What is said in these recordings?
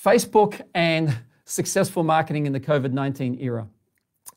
Facebook and successful marketing in the COVID-19 era.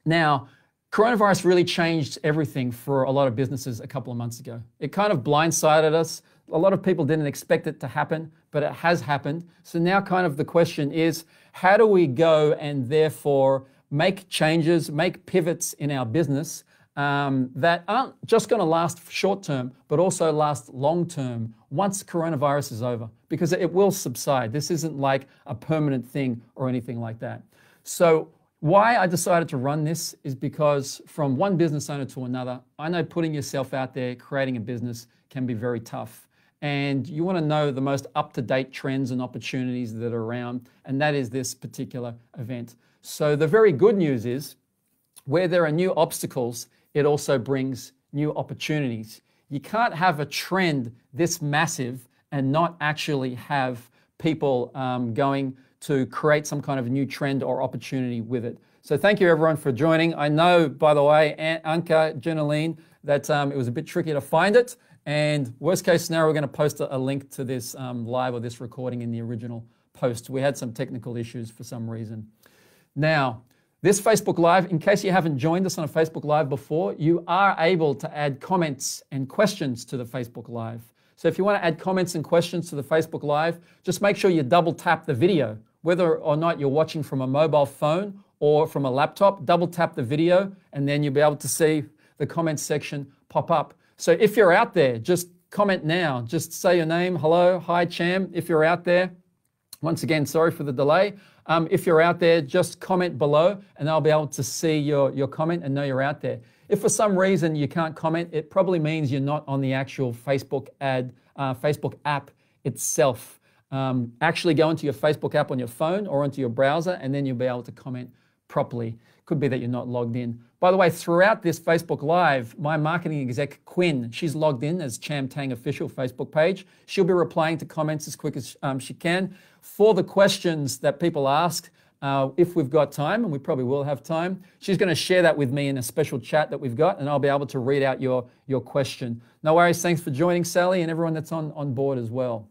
Now, coronavirus really changed everything for a lot of businesses a couple of months ago. It kind of blindsided us. A lot of people didn't expect it to happen, but it has happened. So now kind of the question is, how do we go and therefore make changes, make pivots in our business that aren't just going to last short term, but also last long term once coronavirus is over, because it will subside. This isn't like a permanent thing or anything like that. So why I decided to run this is because from one business owner to another, I know putting yourself out there, creating a business can be very tough. And you want to know the most up-to-date trends and opportunities that are around, and that is this particular event. So the very good news is, where there are new obstacles, it also brings new opportunities. You can't have a trend this massive and not actually have people going to create some kind of new trend or opportunity with it. So thank you everyone for joining. I know, by the way, Anka, Jenaline, that it was a bit tricky to find it. And worst case scenario, we're going to post a link to this live or this recording in the original post. We had some technical issues for some reason. Now, this Facebook Live, in case you haven't joined us on a Facebook Live before, you are able to add comments and questions to the Facebook Live. So if you want to add comments and questions to the Facebook Live, just make sure you double tap the video. Whether or not you're watching from a mobile phone or from a laptop, double tap the video and then you'll be able to see the comments section pop up. So if you're out there, just comment now. Just say your name. Hello, hi Cham, if you're out there. Once again, sorry for the delay. If you're out there, just comment below and I'll be able to see your comment and know you're out there. If for some reason you can't comment, it probably means you're not on the actual Facebook app itself. Actually go into your Facebook app on your phone or onto your browser and then you'll be able to comment properly. Could be that you're not logged in. By the way, throughout this Facebook Live, my marketing exec, Quinn, she's logged in as Cham Tang official Facebook page. She'll be replying to comments as quick as she can. For the questions that people ask, if we've got time, and we probably will have time, she's going to share that with me in a special chat that we've got, and I'll be able to read out your question. No worries, thanks for joining, Sally, and everyone that's on board as well.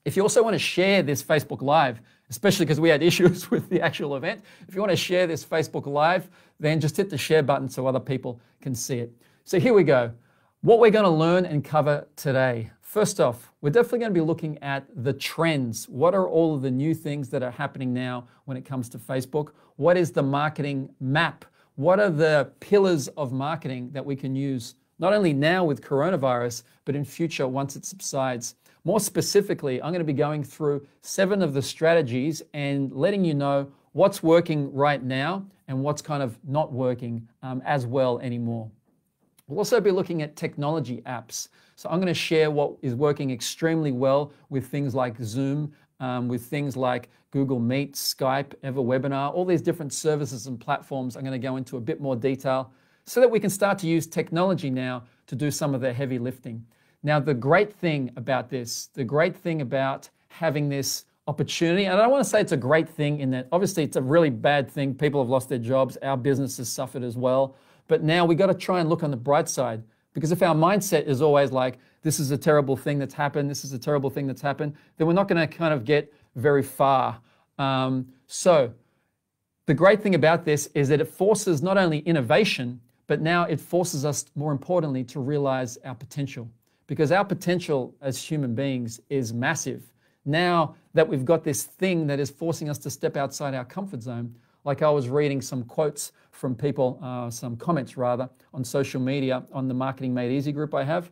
If you also want to share this Facebook Live, especially because we had issues with the actual event, if you want to share this Facebook Live, then just hit the share button so other people can see it. So here we go. What we're going to learn and cover today. First off, we're definitely going to be looking at the trends. What are all of the new things that are happening now when it comes to Facebook? What is the marketing map? What are the pillars of marketing that we can use not only now with coronavirus, but in future once it subsides? More specifically, I'm going to be going through 7 of the strategies and letting you know what's working right now and what's kind of not working as well anymore. We'll also be looking at technology apps. So I'm going to share what is working extremely well with things like Zoom, with things like Google Meet, Skype, EverWebinar, all these different services and platforms. I'm going to go into a bit more detail so that we can start to use technology now to do some of the heavy lifting. Now, the great thing about this, the great thing about having this opportunity, and I don't want to say it's a great thing in that obviously it's a really bad thing. People have lost their jobs. Our business has suffered as well. But now we got to try and look on the bright side, because if our mindset is always like, this is a terrible thing that's happened, this is a terrible thing that's happened, then we're not going to kind of get very far. So the great thing about this is that it forces not only innovation, but now it forces us, more importantly, to realize our potential. Because our potential as human beings is massive. Now that we've got this thing that is forcing us to step outside our comfort zone, like I was reading some quotes from people, some comments rather, on social media on the Marketing Made Easy group I have.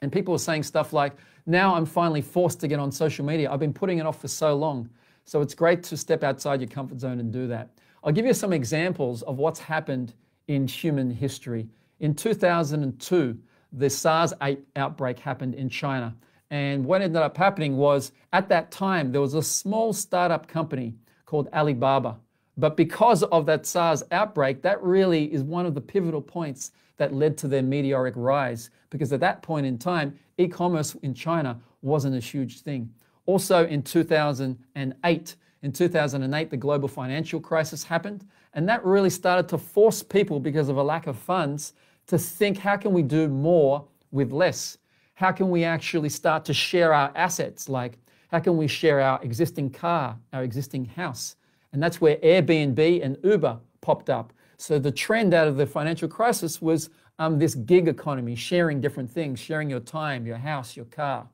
And people were saying stuff like, now I'm finally forced to get on social media. I've been putting it off for so long. So it's great to step outside your comfort zone and do that. I'll give you some examples of what's happened in human history. In 2002, the SARS outbreak happened in China. And what ended up happening was, at that time, there was a small startup company called Alibaba. But because of that SARS outbreak, that really is one of the pivotal points that led to their meteoric rise. Because at that point in time, e-commerce in China wasn't a huge thing. Also in 2008, the global financial crisis happened. And that really started to force people, because of a lack of funds, to think, how can we do more with less? How can we actually start to share our assets? Like, How can we share our existing car, our existing house? And that's where Airbnb and Uber popped up. So the trend out of the financial crisis was this gig economy, sharing different things, sharing your time, your house, your car.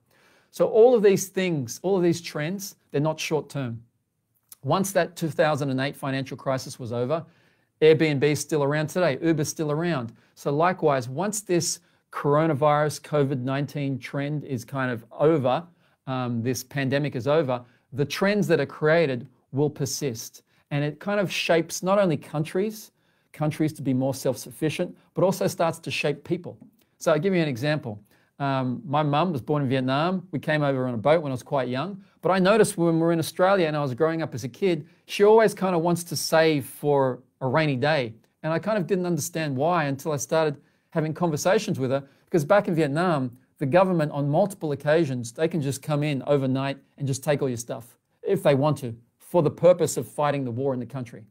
So all of these things, all of these trends, they're not short term. Once that 2008 financial crisis was over, Airbnb is still around today, Uber's still around. So likewise, once this coronavirus, COVID-19 trend is kind of over, this pandemic is over, the trends that are created will persist. And it kind of shapes not only countries to be more self-sufficient, but also starts to shape people. So I'll give you an example. My mum was born in Vietnam. We came over on a boat when I was quite young. But I noticed when we were in Australia and I was growing up as a kid, she always kind of wants to save for a rainy day. And I kind of didn't understand why until I started having conversations with her. Because back in Vietnam, the government on multiple occasions, they can just come in overnight and just take all your stuff if they want to, for the purpose of fighting the war in the country.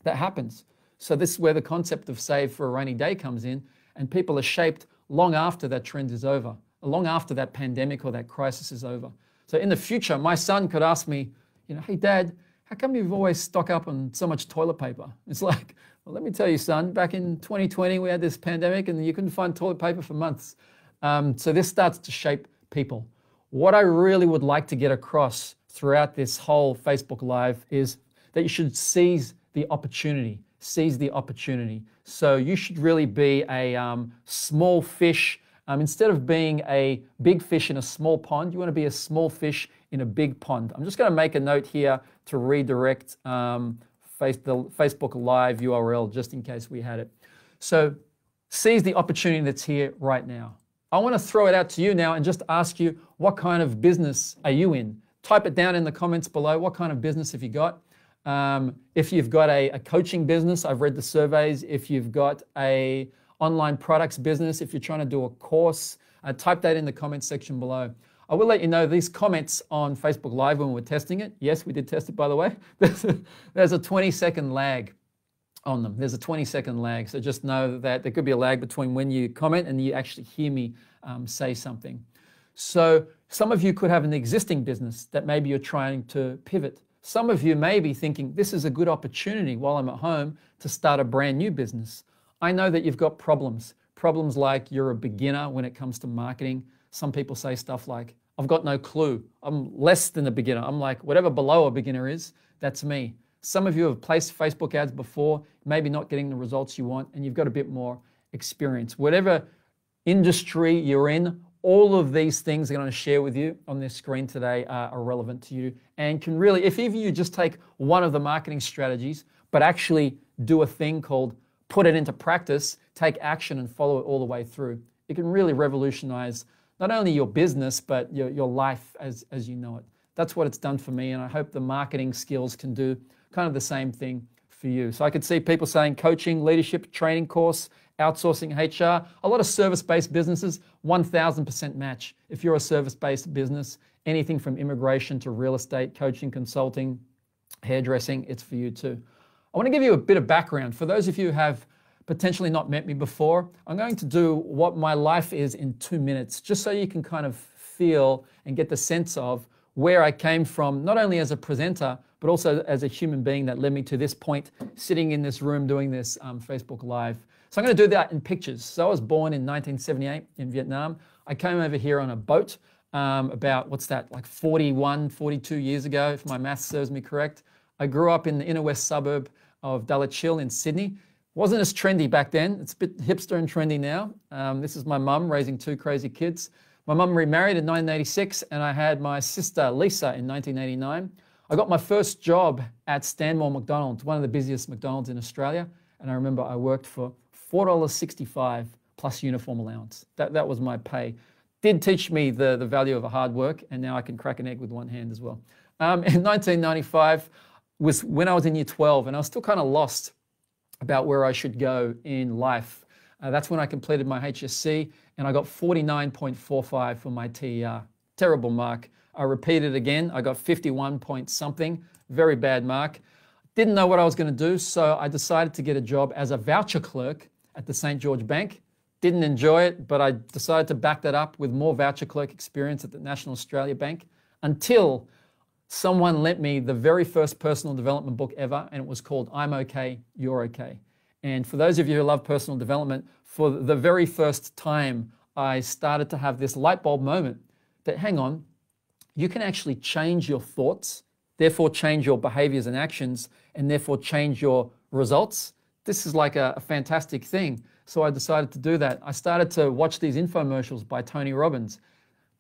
That happens. So this is where the concept of save for a rainy day comes in, and people are shaped long after that trend is over, long after that pandemic or that crisis is over. So in the future, my son could ask me, hey, Dad, how come you've always stocked up on so much toilet paper? It's like, well, let me tell you, son, back in 2020, we had this pandemic and you couldn't find toilet paper for months. So this starts to shape people. What I really would like to get across throughout this whole Facebook Live is that you should seize the opportunity. Seize the opportunity. So you should really be a small fish. Instead of being a big fish in a small pond, you want to be a small fish in a big pond. I'm just going to make a note here to redirect the Facebook Live URL just in case we had it. So seize the opportunity that's here right now. I want to throw it out to you now and just ask you, what kind of business are you in? Type it down in the comments below. What kind of business have you got? If you've got a coaching business, I've read the surveys. If you've got a online products business, if you're trying to do a course, type that in the comments section below. I will let you know these comments on Facebook Live when we're testing it. Yes, we did test it, by the way. There's a 20-second lag on them. There's a 20-second lag. So just know that there could be a lag between when you comment and you actually hear me say something. So some of you could have an existing business that maybe you're trying to pivot. Some of you may be thinking, this is a good opportunity while I'm at home to start a brand new business. I know that you've got problems like you're a beginner when it comes to marketing. Some people say stuff like, I've got no clue. I'm less than a beginner. I'm like, whatever below a beginner is, that's me. Some of you have placed Facebook ads before, maybe not getting the results you want, and you've got a bit more experience. Whatever industry you're in, all of these things I'm going to share with you on this screen today are relevant to you and can really, if even you just take one of the marketing strategies, but actually do a thing called put it into practice, take action and follow it all the way through, it can really revolutionize not only your business, but your life as you know it. That's what it's done for me, and I hope the marketing skills can do kind of the same thing for you. So I could see people saying coaching, leadership, training course, outsourcing HR, a lot of service-based businesses, 1000% match. If you're a service-based business, anything from immigration to real estate, coaching, consulting, hairdressing, it's for you too. I want to give you a bit of background. For those of you who have potentially not met me before, I'm going to do what my life is in 2 minutes, just so you can kind of feel and get the sense of where I came from, not only as a presenter, but also as a human being that led me to this point, sitting in this room doing this Facebook Live. So I'm going to do that in pictures. So I was born in 1978 in Vietnam. I came over here on a boat about, like 41, 42 years ago, if my math serves me correct. I grew up in the inner west suburb of Dulwich Hill in Sydney. Wasn't as trendy back then. It's a bit hipster and trendy now. This is my mum raising 2 crazy kids. My mum remarried in 1986, and I had my sister Lisa in 1989. I got my first job at Stanmore McDonald's, one of the busiest McDonald's in Australia. And I remember I worked for $4.65 plus uniform allowance. That was my pay. Did teach me the value of a hard work, and now I can crack an egg with one hand as well. In 1995 was when I was in year 12, and I was still kind of lost about where I should go in life. That's when I completed my HSC, and I got 49.45 for my TER. Terrible mark. I repeated again. I got 51 point something. Very bad mark. Didn't know what I was going to do, so I decided to get a job as a voucher clerk at the St. George Bank. Didn't enjoy it, but I decided to back that up with more voucher clerk experience at the National Australia Bank. until someone lent me the very first personal development book ever, and it was called I'm Okay, You're Okay. And for those of you who love personal development, for the very first time, I started to have this light bulb moment that, hang on, you can actually change your thoughts, therefore change your behaviors and actions, and therefore change your results. This is like a fantastic thing. So I decided to do that. I started to watch these infomercials by Tony Robbins,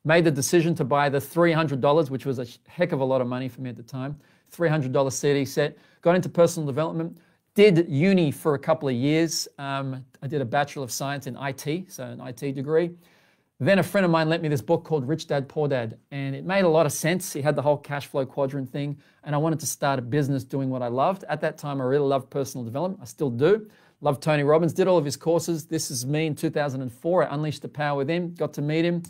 made the decision to buy the $300, which was a heck of a lot of money for me at the time, $300 CD set, got into personal development, did uni for a couple of years. I did a Bachelor of Science in IT, so an IT degree. Then a friend of mine lent me this book called Rich Dad, Poor Dad, and it made a lot of sense. He had the whole cash flow quadrant thing, and I wanted to start a business doing what I loved. At that time, I really loved personal development. I still do. Loved Tony Robbins, did all of his courses. This is me in 2004. I unleashed the power within, got to meet him.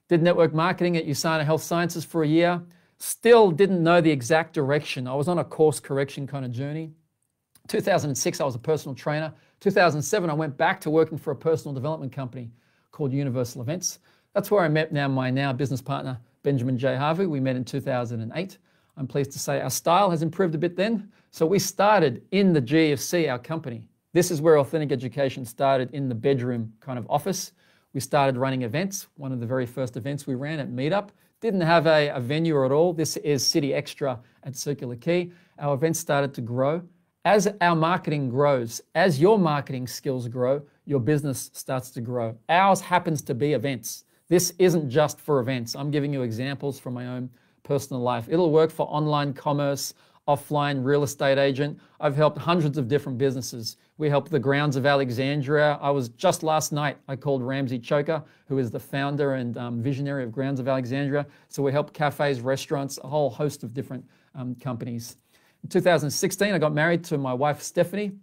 Did network marketing at USANA Health Sciences for a year. Still didn't know the exact direction. I was on a course correction kind of journey. 2006, I was a personal trainer. 2007, I went back to working for a personal development company called Universal Events. That's where I met my now business partner, Benjamin J. Harvey. We met in 2008. I'm pleased to say our style has improved a bit then. So we started in the GFC, our company. This is where Authentic Education started, in the bedroom kind of office. We started running events. One of the very first events we ran at Meetup. Didn't have a venue at all. This is City Extra at Circular Quay. Our events started to grow. As our marketing grows, as your marketing skills grow, your business starts to grow. Ours happens to be events. This isn't just for events. I'm giving you examples from my own personal life. It'll work for online commerce, offline real estate agent. I've helped hundreds of different businesses. We helped the Grounds of Alexandria. I was just last night, I called Ramsey Choker, who is the founder and visionary of Grounds of Alexandria. So we helped cafes, restaurants, a whole host of different companies. In 2016, I got married to my wife, Stephanie.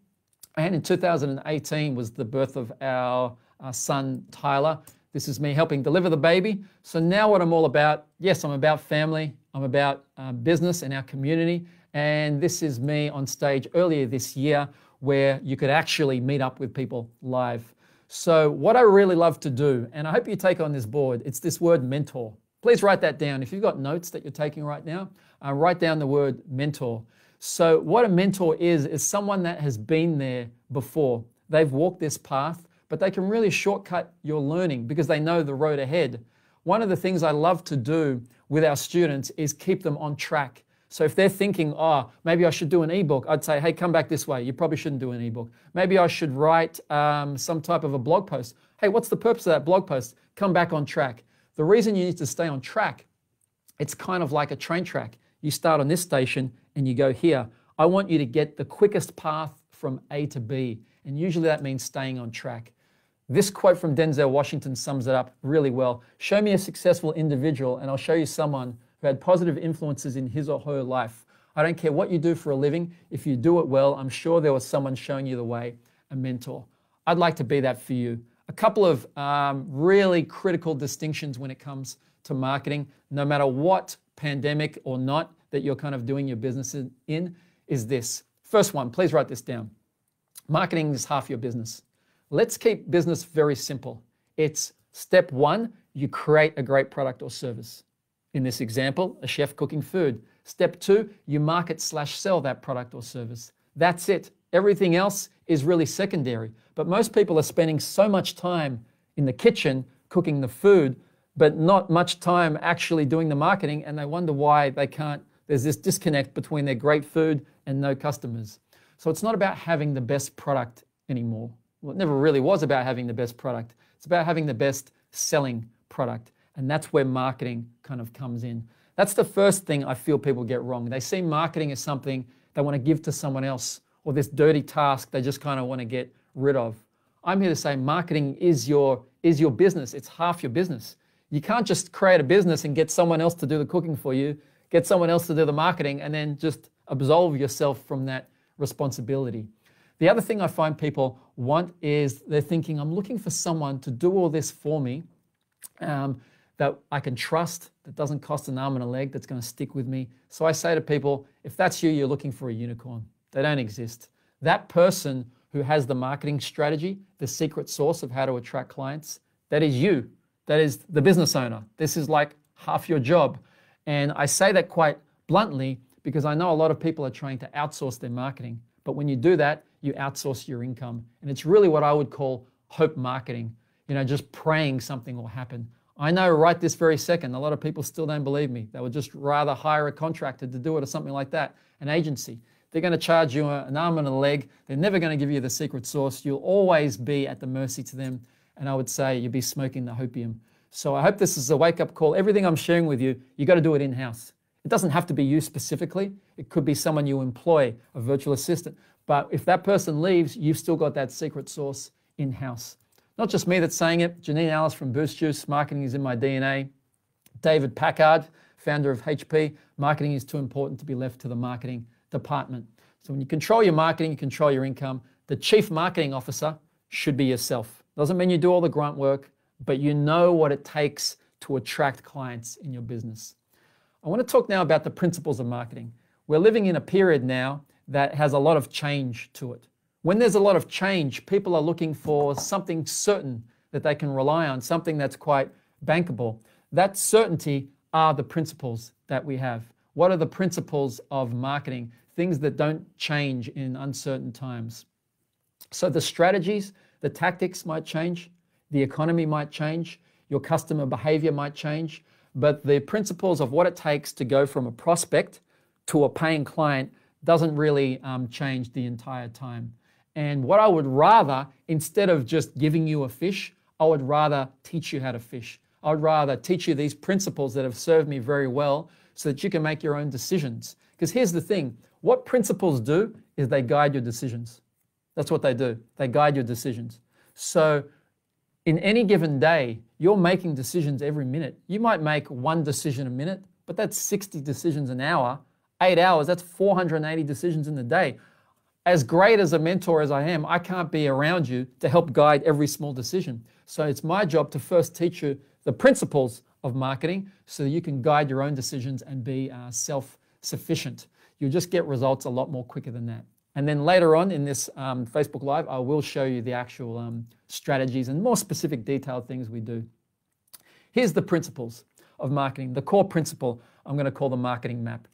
And in 2018 was the birth of our son, Tyler. This is me helping deliver the baby. So now what I'm all about, yes, I'm about family. I'm about business and our community. And this is me on stage earlier this year where you could actually meet up with people live. So what I really love to do, and I hope you take on this board, it's this word mentor. Please write that down. If you've got notes that you're taking right now, write down the word mentor. So what a mentor is someone that has been there before. They've walked this path, but they can really shortcut your learning because they know the road ahead. One of the things I love to do with our students is keep them on track. So if they're thinking, oh, maybe I should do an ebook, I'd say, hey, come back this way. You probably shouldn't do an ebook. Maybe I should write some type of a blog post. Hey, what's the purpose of that blog post? Come back on track. The reason you need to stay on track, it's kind of like a train track. You start on this station and you go here. I want you to get the quickest path from A to B. And usually that means staying on track. This quote from Denzel Washington sums it up really well. Show me a successful individual and I'll show you someone who had positive influences in his or her life. I don't care what you do for a living. If you do it well, I'm sure there was someone showing you the way, a mentor. I'd like to be that for you. A couple of really critical distinctions when it comes to marketing, no matter what pandemic or not that you're kind of doing your business in, is this. First one, please write this down. Marketing is half your business. Let's keep business very simple. It's step one, you create a great product or service. In this example, a chef cooking food. Step two, you market/sell that product or service. That's it. Everything else is really secondary. But most people are spending so much time in the kitchen cooking the food, but not much time actually doing the marketing, and they wonder why they can't. There's this disconnect between their great food and no customers. So it's not about having the best product anymore. Well, it never really was about having the best product. It's about having the best selling product. And that's where marketing kind of comes in. That's the first thing I feel people get wrong. They see marketing as something they want to give to someone else, or this dirty task they just kind of want to get rid of. I'm here to say marketing is your business. It's half your business. You can't just create a business and get someone else to do the cooking for you, get someone else to do the marketing, and then just absolve yourself from that responsibility. The other thing I find people want is they're thinking, I'm looking for someone to do all this for me that I can trust, that doesn't cost an arm and a leg, that's going to stick with me. So I say to people, if that's you, you're looking for a unicorn. They don't exist. That person who has the marketing strategy, the secret sauce of how to attract clients, that is you. That is the business owner. This is like half your job. And I say that quite bluntly because I know a lot of people are trying to outsource their marketing. But when you do that, you outsource your income. And it's really what I would call hope marketing, just praying something will happen. I know right this very second, a lot of people still don't believe me. They would just rather hire a contractor to do it or something like that, an agency. They're going to charge you an arm and a leg. They're never going to give you the secret sauce. You'll always be at the mercy to them. And I would say you'll be smoking the hopium. So I hope this is a wake-up call. Everything I'm sharing with you, you got to do it in-house. It doesn't have to be you specifically. It could be someone you employ, a virtual assistant. But if that person leaves, you've still got that secret sauce in-house. Not just me that's saying it. Janine Alice from Boost Juice, marketing is in my DNA. David Packard, founder of HP, marketing is too important to be left to the marketing department. So when you control your marketing, you control your income. The chief marketing officer should be yourself. Doesn't mean you do all the grunt work, but you know what it takes to attract clients in your business. I want to talk now about the principles of marketing. We're living in a period now that has a lot of change to it. When there's a lot of change, people are looking for something certain that they can rely on, something that's quite bankable. That certainty are the principles that we have. What are the principles of marketing? Things that don't change in uncertain times. So the strategies, the tactics might change, the economy might change, your customer behavior might change, but the principles of what it takes to go from a prospect to a paying client doesn't really change the entire time. And what I would rather, instead of just giving you a fish, I would rather teach you how to fish. I would rather teach you these principles that have served me very well so that you can make your own decisions. Because here's the thing, what principles do is they guide your decisions. That's what they do. They guide your decisions. So in any given day, you're making decisions every minute. You might make one decision a minute, but that's 60 decisions an hour. 8 hours, that's 480 decisions in the day. As great as a mentor as I am, I can't be around you to help guide every small decision. So it's my job to first teach you the principles of marketing so that you can guide your own decisions and be self-sufficient. You'll just get results a lot more quicker than that. And then later on in this Facebook Live, I will show you the actual strategies and more specific detailed things we do. Here's the principles of marketing. The core principle, I'm going to call the marketing map.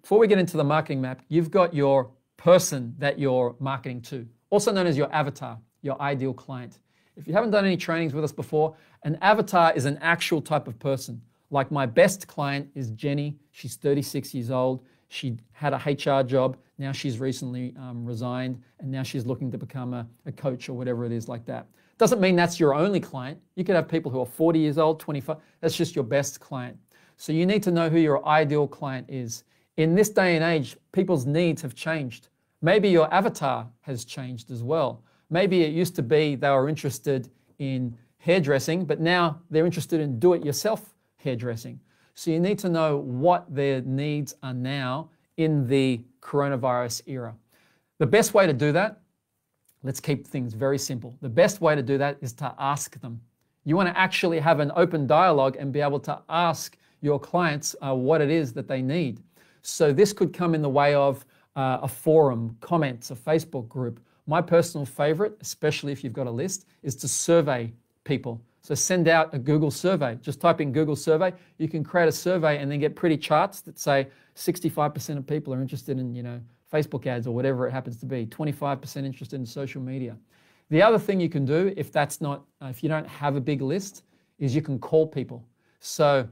Before we get into the marketing map, you've got your person that you're marketing to, also known as your avatar, your ideal client. If you haven't done any trainings with us before, an avatar is an actual type of person. Like my best client is Jenny. She's 36 years old. She had a HR job. Now she's recently resigned, and now she's looking to become a coach or whatever it is like that. Doesn't mean that's your only client. You could have people who are 40 years old, 25. That's just your best client. So you need to know who your ideal client is. In this day and age, people's needs have changed. Maybe your avatar has changed as well. Maybe it used to be they were interested in hairdressing, but now they're interested in do-it-yourself hairdressing. So you need to know what their needs are now in the coronavirus era. The best way to do that, let's keep things very simple. The best way to do that is to ask them. You want to actually have an open dialogue and be able to ask your clients what it is that they need. So this could come in the way of a forum, comments, a Facebook group. My personal favorite, especially if you've got a list, is to survey people. So send out a Google survey. Just type in Google survey. You can create a survey and then get pretty charts that say 65% of people are interested in, Facebook ads or whatever it happens to be. 25% interested in social media. The other thing you can do, if you don't have a big list, is you can call people. So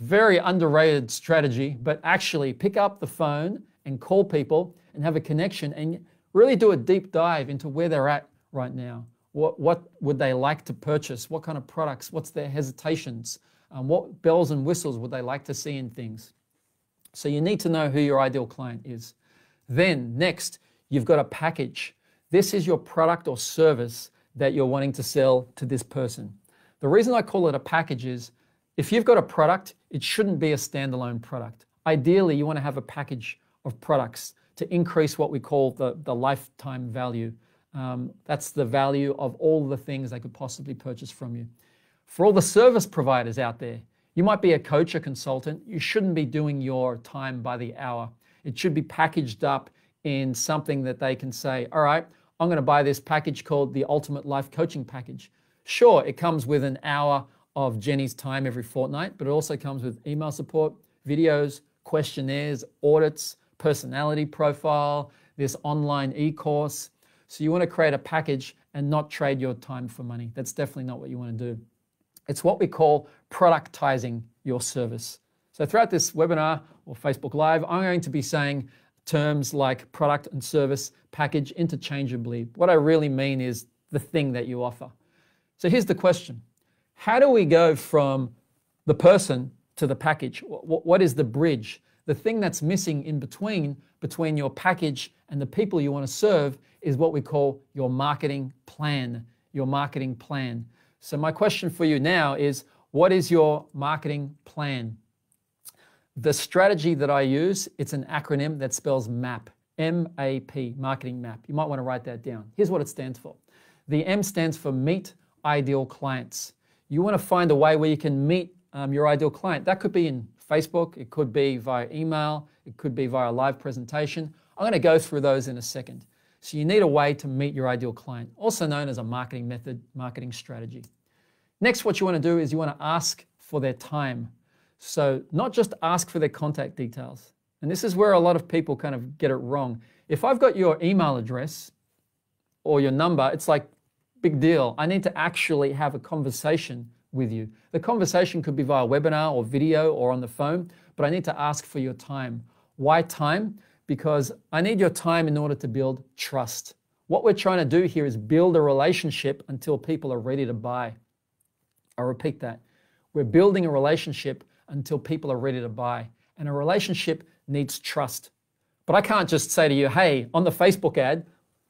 very underrated strategy, but actually pick up the phone and call people and have a connection and really do a deep dive into where they're at right now. What would they like to purchase? What kind of products? What's their hesitations? What bells and whistles would they like to see in things? So you need to know who your ideal client is. Then next, you've got a package. This is your product or service that you're wanting to sell to this person. The reason I call it a package is if you've got a product, it shouldn't be a standalone product. Ideally, you want to have a package of products to increase what we call the lifetime value. That's the value of all the things they could possibly purchase from you. For all the service providers out there, you might be a coach, a consultant. You shouldn't be doing your time by the hour. It should be packaged up in something that they can say, all right, I'm going to buy this package called the Ultimate Life Coaching Package. Sure, it comes with an hour of Jenny's time every fortnight, but it also comes with email support, videos, questionnaires, audits, personality profile, this online e-course. So you want to create a package and not trade your time for money. That's definitely not what you want to do. It's what we call productizing your service. So throughout this webinar or Facebook Live, I'm going to be saying terms like product and service package interchangeably. What I really mean is the thing that you offer. So here's the question. How do we go from the person to the package? What is the bridge? The thing that's missing in between your package and the people you want to serve is what we call your marketing plan. Your marketing plan. So my question for you now is, what is your marketing plan? The strategy that I use, it's an acronym that spells MAP, M-A-P, marketing map. You might want to write that down. Here's what it stands for. The M stands for meet ideal clients. You want to find a way where you can meet your ideal client. That could be in Facebook, it could be via email, it could be via live presentation. I'm going to go through those in a second. So you need a way to meet your ideal client, also known as a marketing method, marketing strategy. Next, what you want to do is you want to ask for their time. So not just ask for their contact details. And this is where a lot of people kind of get it wrong. If I've got your email address or your number, it's like, big deal. I need to actually have a conversation with you. The conversation could be via webinar or video or on the phone, but I need to ask for your time. Why time? Because I need your time in order to build trust. What we're trying to do here is build a relationship until people are ready to buy. I'll repeat that. We're building a relationship until people are ready to buy. And a relationship needs trust. But I can't just say to you, hey, on the Facebook ad,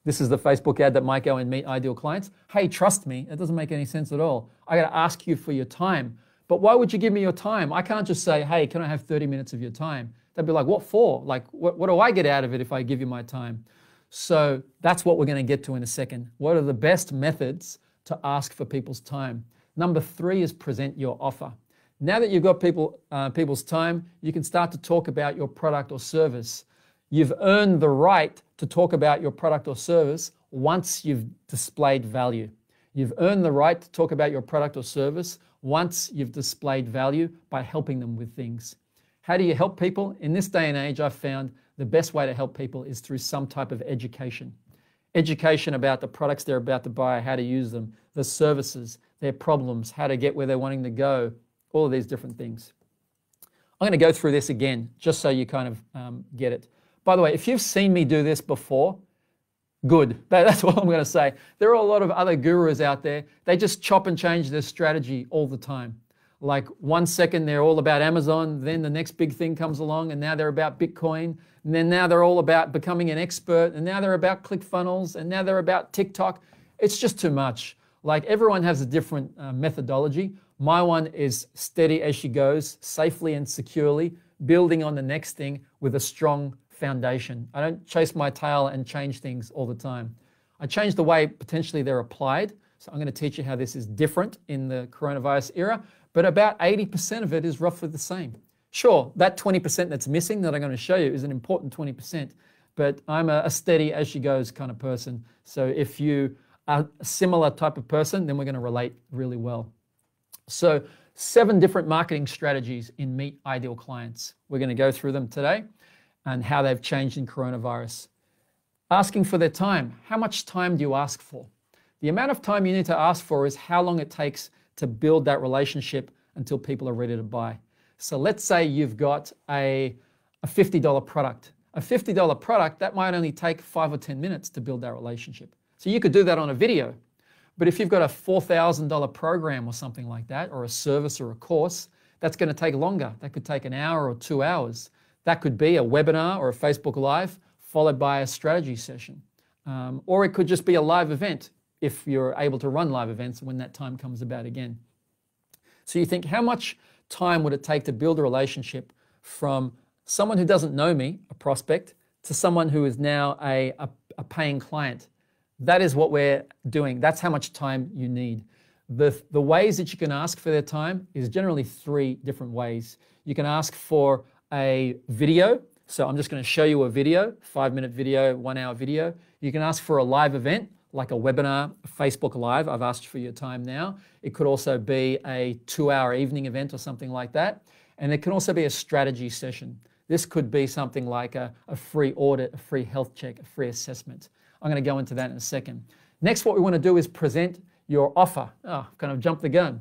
this is the Facebook ad that might go and meet ideal clients. Hey, trust me. It doesn't make any sense at all. I got to ask you for your time. But why would you give me your time? I can't just say, hey, can I have 30 minutes of your time? They'd be like, what for? Like, what do I get out of it if I give you my time? So that's what we're going to get to in a second. What are the best methods to ask for people's time? Number 3 is present your offer. Now that you've got people's time, you can start to talk about your product or service. You've earned the right to talk about your product or service once you've displayed value. You've earned the right to talk about your product or service once you've displayed value by helping them with things. How do you help people? In this day and age, I've found the best way to help people is through some type of education. Education about the products they're about to buy, how to use them, the services, their problems, how to get where they're wanting to go, all of these different things. I'm going to go through this again, just so you kind of get it. By the way, if you've seen me do this before, good. That's what I'm going to say. There are a lot of other gurus out there. They just chop and change their strategy all the time. Like 1 second they're all about Amazon, then the next big thing comes along and now they're about Bitcoin, and then now they're all about becoming an expert, and now they're about ClickFunnels, and now they're about TikTok. It's just too much. Like everyone has a different methodology. My one is steady as she goes, safely and securely, building on the next thing with a strong foundation. I don't chase my tail and change things all the time. I change the way potentially they're applied. So I'm going to teach you how this is different in the coronavirus era, but about 80% of it is roughly the same. Sure, that 20% that's missing that I'm going to show you is an important 20%, but I'm a steady as she goes kind of person. So if you are a similar type of person, then we're going to relate really well. So 7 different marketing strategies in Meet Ideal Clients. We're going to go through them today and how they've changed in coronavirus. Asking for their time. How much time do you ask for? The amount of time you need to ask for is how long it takes to build that relationship until people are ready to buy. So let's say you've got a $50 product. A $50 product, that might only take 5 or 10 minutes to build that relationship. So you could do that on a video. But if you've got a $4,000 program or something like that, or a service or a course, that's going to take longer. That could take an hour or 2 hours. That could be a webinar or a Facebook Live followed by a strategy session. Or it could just be a live event if you're able to run live events when that time comes about again. So you think, how much time would it take to build a relationship from someone who doesn't know me, a prospect, to someone who is now a paying client? That is what we're doing. That's how much time you need. The ways that you can ask for their time is generally 3 different ways. You can ask for a video. So I'm just going to show you a video, 5-minute video, 1-hour video. You can ask for a live event, like a webinar, a Facebook Live. I've asked for your time now. It could also be a 2-hour evening event or something like that. And it can also be a strategy session. This could be something like a free audit, a free health check, a free assessment. I'm going to go into that in a second. Next, what we want to do is present your offer. Oh, kind of jumped the gun.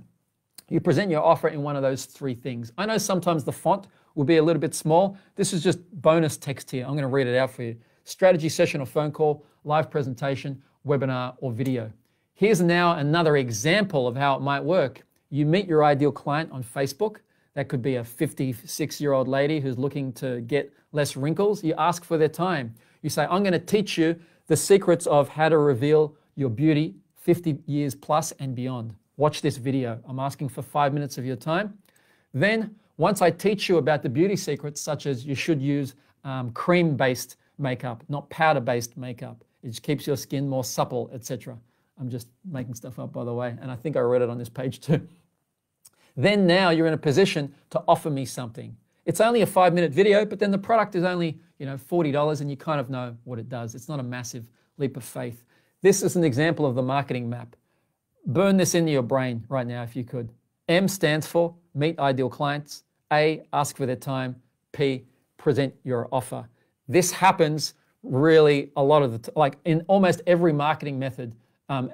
You present your offer in one of those three things. I know sometimes the font will be a little bit small. This is just bonus text here. I'm going to read it out for you. Strategy session or phone call, live presentation, webinar, or video. Here's now another example of how it might work. You meet your ideal client on Facebook. That could be a 56-year-old lady who's looking to get less wrinkles. You ask for their time. You say, I'm going to teach you the secrets of how to reveal your beauty 50 years plus and beyond. Watch this video. I'm asking for 5 minutes of your time. Then, once I teach you about the beauty secrets, such as you should use cream-based makeup, not powder-based makeup. It just keeps your skin more supple, etc. I'm just making stuff up, by the way, and I think I read it on this page too. Then now you're in a position to offer me something. It's only a 5-minute video, but then the product is only, $40 and you kind of know what it does. It's not a massive leap of faith. This is an example of the marketing map. Burn this into your brain right now if you could. M stands for meet ideal clients. A, ask for their time. P, present your offer. This happens really a lot of like in almost every marketing method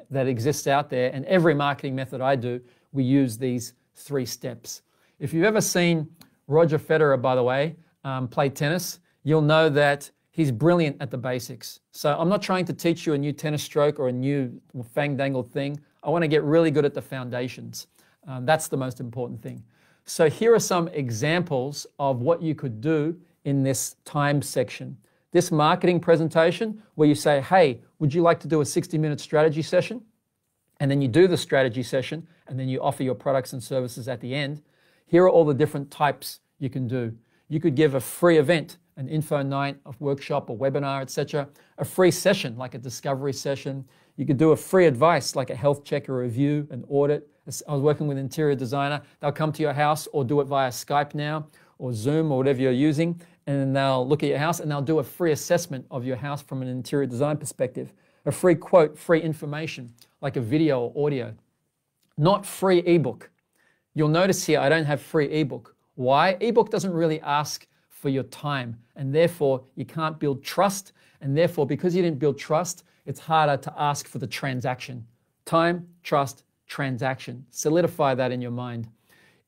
that exists out there, and every marketing method I do, we use these 3 steps. If you've ever seen Roger Federer, by the way, play tennis, you'll know that he's brilliant at the basics. So I'm not trying to teach you a new tennis stroke or a new fang-dangled thing. I want to get really good at the foundations. That's the most important thing. So here are some examples of what you could do in this time section. This marketing presentation where you say, hey, would you like to do a 60-minute strategy session? And then you do the strategy session and then you offer your products and services at the end. Here are all the different types you can do. You could give a free event, an info night, a workshop, a webinar, etc. A free session like a discovery session. You could do a free advice like a health check, a review, an audit. I was working with an interior designer. They'll come to your house or do it via Skype now or Zoom or whatever you're using, and then they'll look at your house and they'll do a free assessment of your house from an interior design perspective. A free quote, free information like a video or audio. Not free ebook. You'll notice here I don't have free ebook. Why? Ebook doesn't really ask for your time, and therefore you can't build trust, and therefore because you didn't build trust, it's harder to ask for the transaction. Time, trust, transaction. Solidify that in your mind.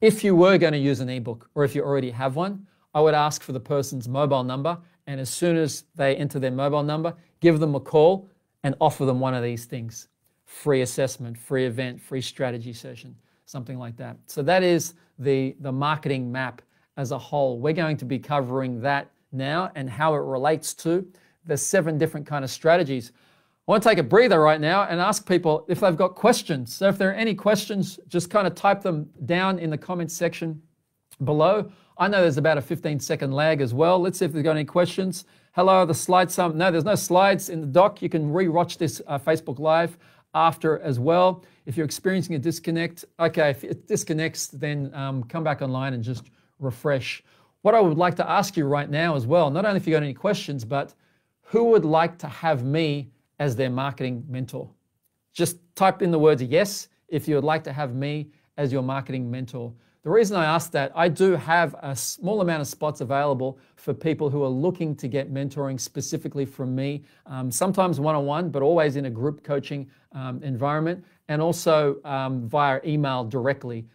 If you were going to use an ebook, or if you already have one, I would ask for the person's mobile number, and as soon as they enter their mobile number, give them a call and offer them one of these things. Free assessment, free event, free strategy session, something like that. So that is the marketing map as a whole. We're going to be covering that now and how it relates to the 7 different kind of strategies. I want to take a breather right now and ask people if they've got questions. So if there are any questions, just kind of type them down in the comments section below. I know there's about a 15-second lag as well. Let's see if they've got any questions. Hello, the slides. No, there's no slides in the doc. You can re-watch this Facebook Live after as well. If you're experiencing a disconnect, okay, if it disconnects, then come back online and just refresh. What I would like to ask you right now as well, not only if you got any questions, but who would like to have me as their marketing mentor? Just type in the words yes if you would like to have me as your marketing mentor. The reason I ask that, I do have a small amount of spots available for people who are looking to get mentoring specifically from me, sometimes one-on-one, but always in a group coaching environment, and also via email directly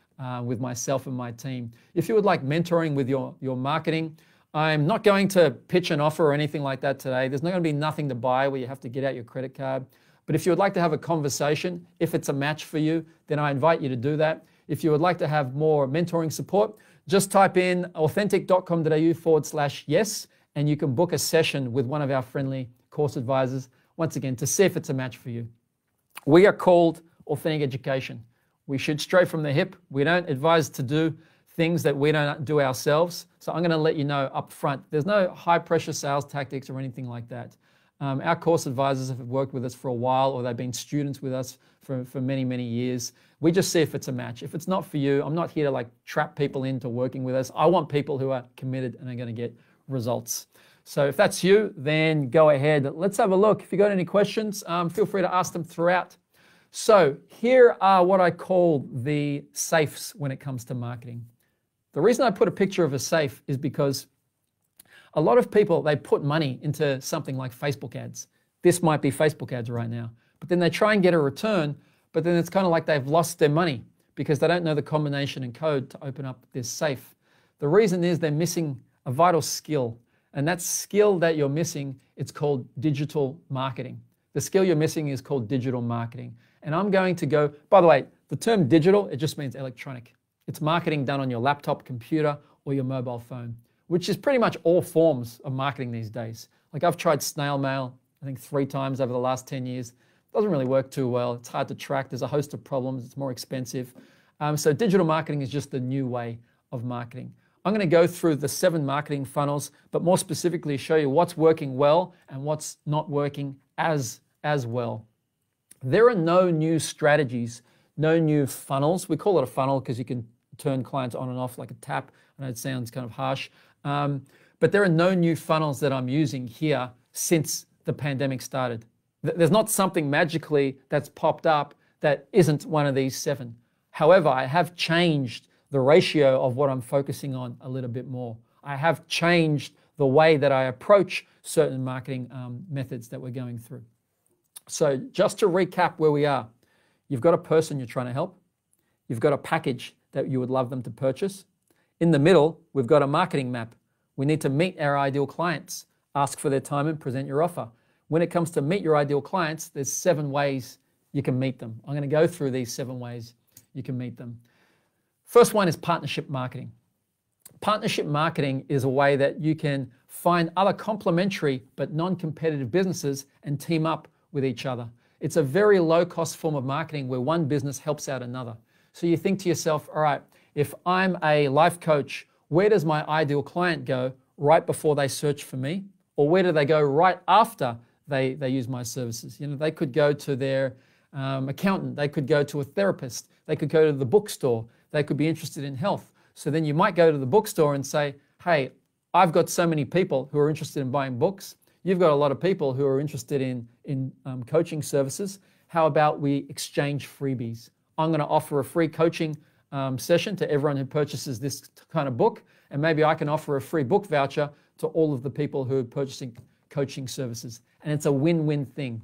with myself and my team. If you would like mentoring with your marketing, I'm not going to pitch an offer or anything like that today. There's not going to be nothing to buy where you have to get out your credit card. But if you would like to have a conversation, if it's a match for you, then I invite you to do that. If you would like to have more mentoring support, just type in authentic.com.au/yes, and you can book a session with one of our friendly course advisors, once again, to see if it's a match for you. We are called Authentic Education. We shoot straight from the hip. We don't advise to do things that we don't do ourselves. So I'm going to let you know up front, there's no high pressure sales tactics or anything like that. Our course advisors have worked with us for a while, or they've been students with us for many, many years. We just see if it's a match. If it's not for you, I'm not here to like trap people into working with us. I want people who are committed and are going to get results. So if that's you, then go ahead. Let's have a look. If you got any questions, feel free to ask them throughout. So here are what I call the safes when it comes to marketing. The reason I put a picture of a safe is because a lot of people, they put money into something like Facebook ads. This might be Facebook ads right now. But then they try and get a return, but then it's kind of like they've lost their money because they don't know the combination and code to open up this safe. The reason is they're missing a vital skill. And that skill that you're missing, it's called digital marketing. The skill you're missing is called digital marketing. And I'm going to go, by the way, the term digital, it just means electronic. It's marketing done on your laptop, computer, or your mobile phone, which is pretty much all forms of marketing these days. Like I've tried snail mail, I think 3 times over the last 10 years. Doesn't really work too well. It's hard to track. There's a host of problems. It's more expensive. So digital marketing is just the new way of marketing. I'm going to go through the 7 marketing funnels, but more specifically show you what's working well and what's not working as well. There are no new strategies, no new funnels. We call it a funnel because you can turn clients on and off like a tap. I know it sounds kind of harsh, but there are no new funnels that I'm using here since the pandemic started. There's not something magically that's popped up that isn't one of these 7. However, I have changed the ratio of what I'm focusing on a little bit more. I have changed the way that I approach certain marketing methods that we're going through. So just to recap where we are, you've got a person you're trying to help. You've got a package that you would love them to purchase. In the middle, we've got a marketing map. We need to meet our ideal clients, ask for their time and present your offer. When it comes to meet your ideal clients, there's 7 ways you can meet them. I'm going to go through these 7 ways you can meet them. First one is partnership marketing. Partnership marketing is a way that you can find other complementary but non-competitive businesses and team up with each other. It's a very low-cost form of marketing where one business helps out another. So you think to yourself, all right, if I'm a life coach, where does my ideal client go right before they search for me? Or where do they go right after they use my services? You know, they could go to their accountant, they could go to a therapist, they could go to the bookstore, they could be interested in health. So then you might go to the bookstore and say, hey, I've got so many people who are interested in buying books. You've got a lot of people who are interested in coaching services. How about we exchange freebies? I'm going to offer a free coaching session to everyone who purchases this kind of book, and maybe I can offer a free book voucher to all of the people who are purchasing coaching services. And it's a win-win thing.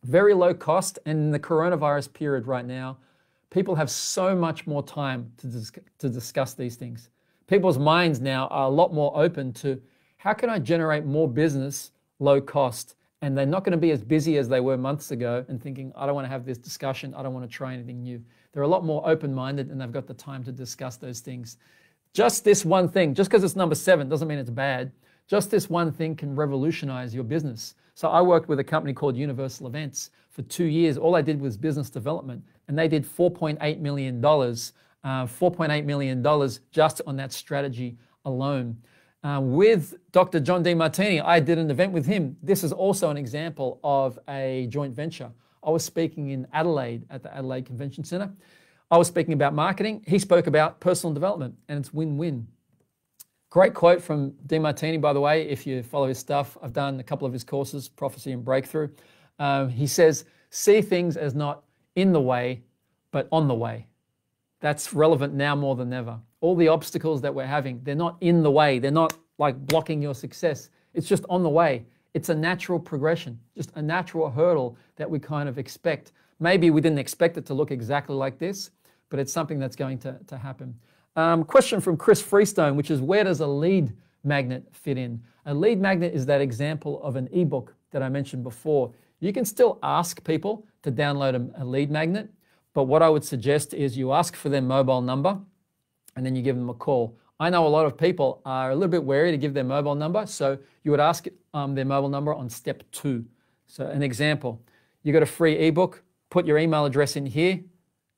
Very low cost, and in the coronavirus period right now, people have so much more time to discuss these things. People's minds now are a lot more open to how can I generate more business low cost? And they're not going to be as busy as they were months ago and thinking, I don't want to have this discussion. I don't want to try anything new. They're a lot more open-minded and they've got the time to discuss those things. Just this one thing, just because it's number 7 doesn't mean it's bad. Just this one thing can revolutionize your business. So I worked with a company called Universal Events for 2 years. All I did was business development, and they did $4.8 million, $4.8 million just on that strategy alone. With Dr. John Demartini, I did an event with him. This is also an example of a joint venture. I was speaking in Adelaide at the Adelaide Convention Centre. I was speaking about marketing. He spoke about personal development, and it's win-win. Great quote from Demartini, by the way. If you follow his stuff, I've done a couple of his courses, Prophecy and Breakthrough. He says, see things as not in the way, but on the way. That's relevant now more than ever. All the obstacles that we're having, they're not in the way. They're not like blocking your success. It's just on the way. It's a natural progression, just a natural hurdle that we kind of expect. Maybe we didn't expect it to look exactly like this, but it's something that's going to happen. Question from Chris Freestone, which is, where does a lead magnet fit in? A lead magnet is that example of an ebook that I mentioned before. You can still ask people to download a lead magnet, but what I would suggest is you ask for their mobile number and then you give them a call. I know a lot of people are a little bit wary to give their mobile number, so you would ask their mobile number on step 2. So an example, you got a free ebook, put your email address in here,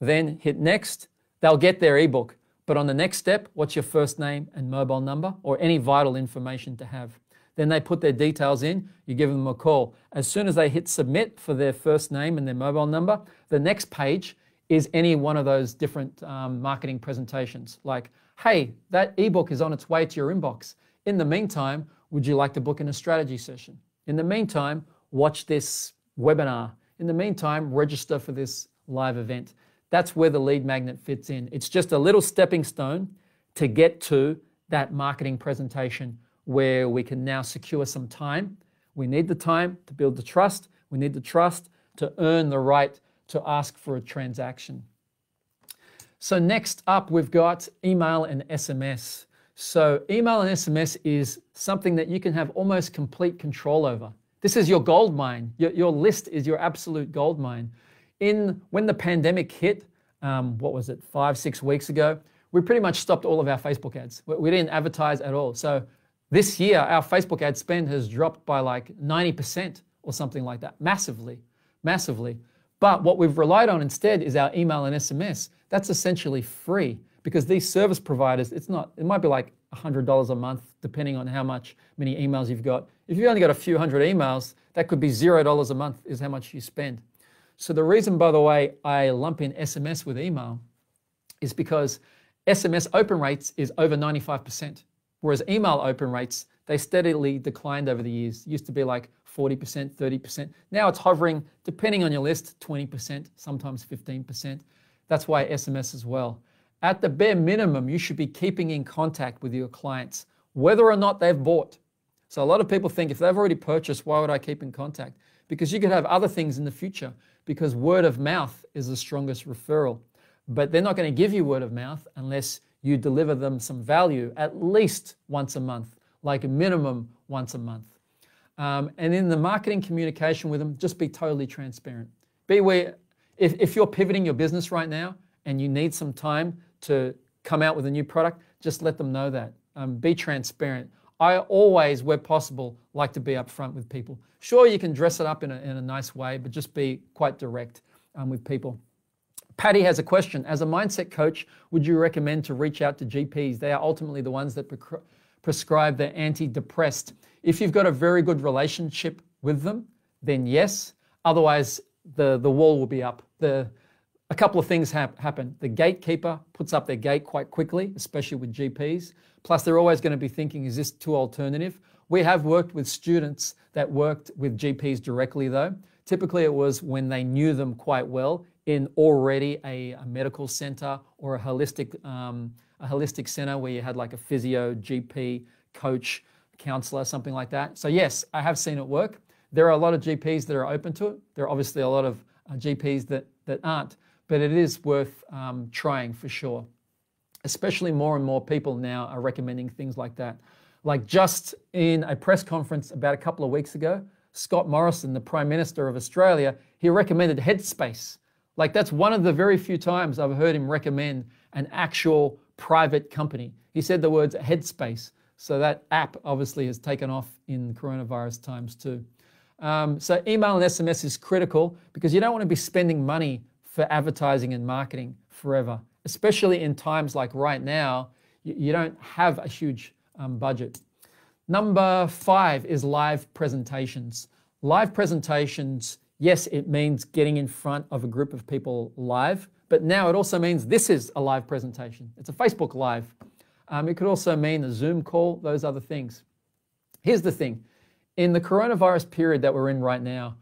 then hit next. They'll get their ebook. But on the next step, what's your first name and mobile number or any vital information to have? Then they put their details in, you give them a call. As soon as they hit submit for their first name and their mobile number, the next page is any one of those different marketing presentations. Like, hey, that ebook is on its way to your inbox. In the meantime, would you like to book in a strategy session? In the meantime, watch this webinar. In the meantime, register for this live event. That's where the lead magnet fits in. It's just a little stepping stone to get to that marketing presentation where we can now secure some time. We need the time to build the trust. We need the trust to earn the right to ask for a transaction. So next up, we've got email and SMS. So email and SMS is something that you can have almost complete control over. This is your gold mine. Your list is your absolute gold mine. When the pandemic hit, what was it, 5-6 weeks ago, we pretty much stopped all of our Facebook ads. We didn't advertise at all. So this year, our Facebook ad spend has dropped by like 90% or something like that, massively. But what we've relied on instead is our email and SMS. That's essentially free because these service providers, it might be like $100 a month, depending on many emails you've got. If you've only got a few hundred emails, that could be $0 a month is how much you spend. So the reason, by the way, I lump in SMS with email is because SMS open rates is over 95%, whereas email open rates, they steadily declined over the years. It used to be like 40%, 30%. Now it's hovering, depending on your list, 20%, sometimes 15%. That's why SMS as well. At the bare minimum, you should be keeping in contact with your clients, whether or not they've bought. So a lot of people think if they've already purchased, why would I keep in contact? Because you could have other things in the future, because word of mouth is the strongest referral. But they're not going to give you word of mouth unless you deliver them some value at least once a month, like a minimum once a month. And in the marketing communication with them, just be totally transparent. If you're pivoting your business right now and you need some time to come out with a new product, just let them know that. Be transparent. I always, where possible, like to be upfront with people. Sure, you can dress it up in a nice way, but just be quite direct with people. Patty has a question. As a mindset coach, would you recommend to reach out to GPs? They are ultimately the ones that prescribe the antidepressant. If you've got a very good relationship with them, then yes. Otherwise, the wall will be up. A couple of things happen. The gatekeeper puts up their gate quite quickly, especially with GPs. Plus, they're always going to be thinking, is this too alternative? We have worked with students that worked with GPs directly, though. Typically, it was when they knew them quite well in already a medical center or a holistic center where you had like a physio, GP, coach, counselor, something like that. So yes, I have seen it work. There are a lot of GPs that are open to it. There are obviously a lot of GPs that aren't, but it is worth trying for sure. Especially more and more people now are recommending things like that. Like just in a press conference about a couple of weeks ago, Scott Morrison, the Prime Minister of Australia, he recommended Headspace. Like that's one of the very few times I've heard him recommend an actual private company. He said the words Headspace. So that app obviously has taken off in coronavirus times too. So email and SMS is critical because you don't want to be spending money for advertising and marketing forever, especially in times like right now. You don't have a huge budget. Number 5 is live presentations. Live presentations, yes, it means getting in front of a group of people live, but now it also means this is a live presentation. It's a Facebook Live. It could also mean a Zoom call, those other things. Here's the thing. In the coronavirus period that we're in right now,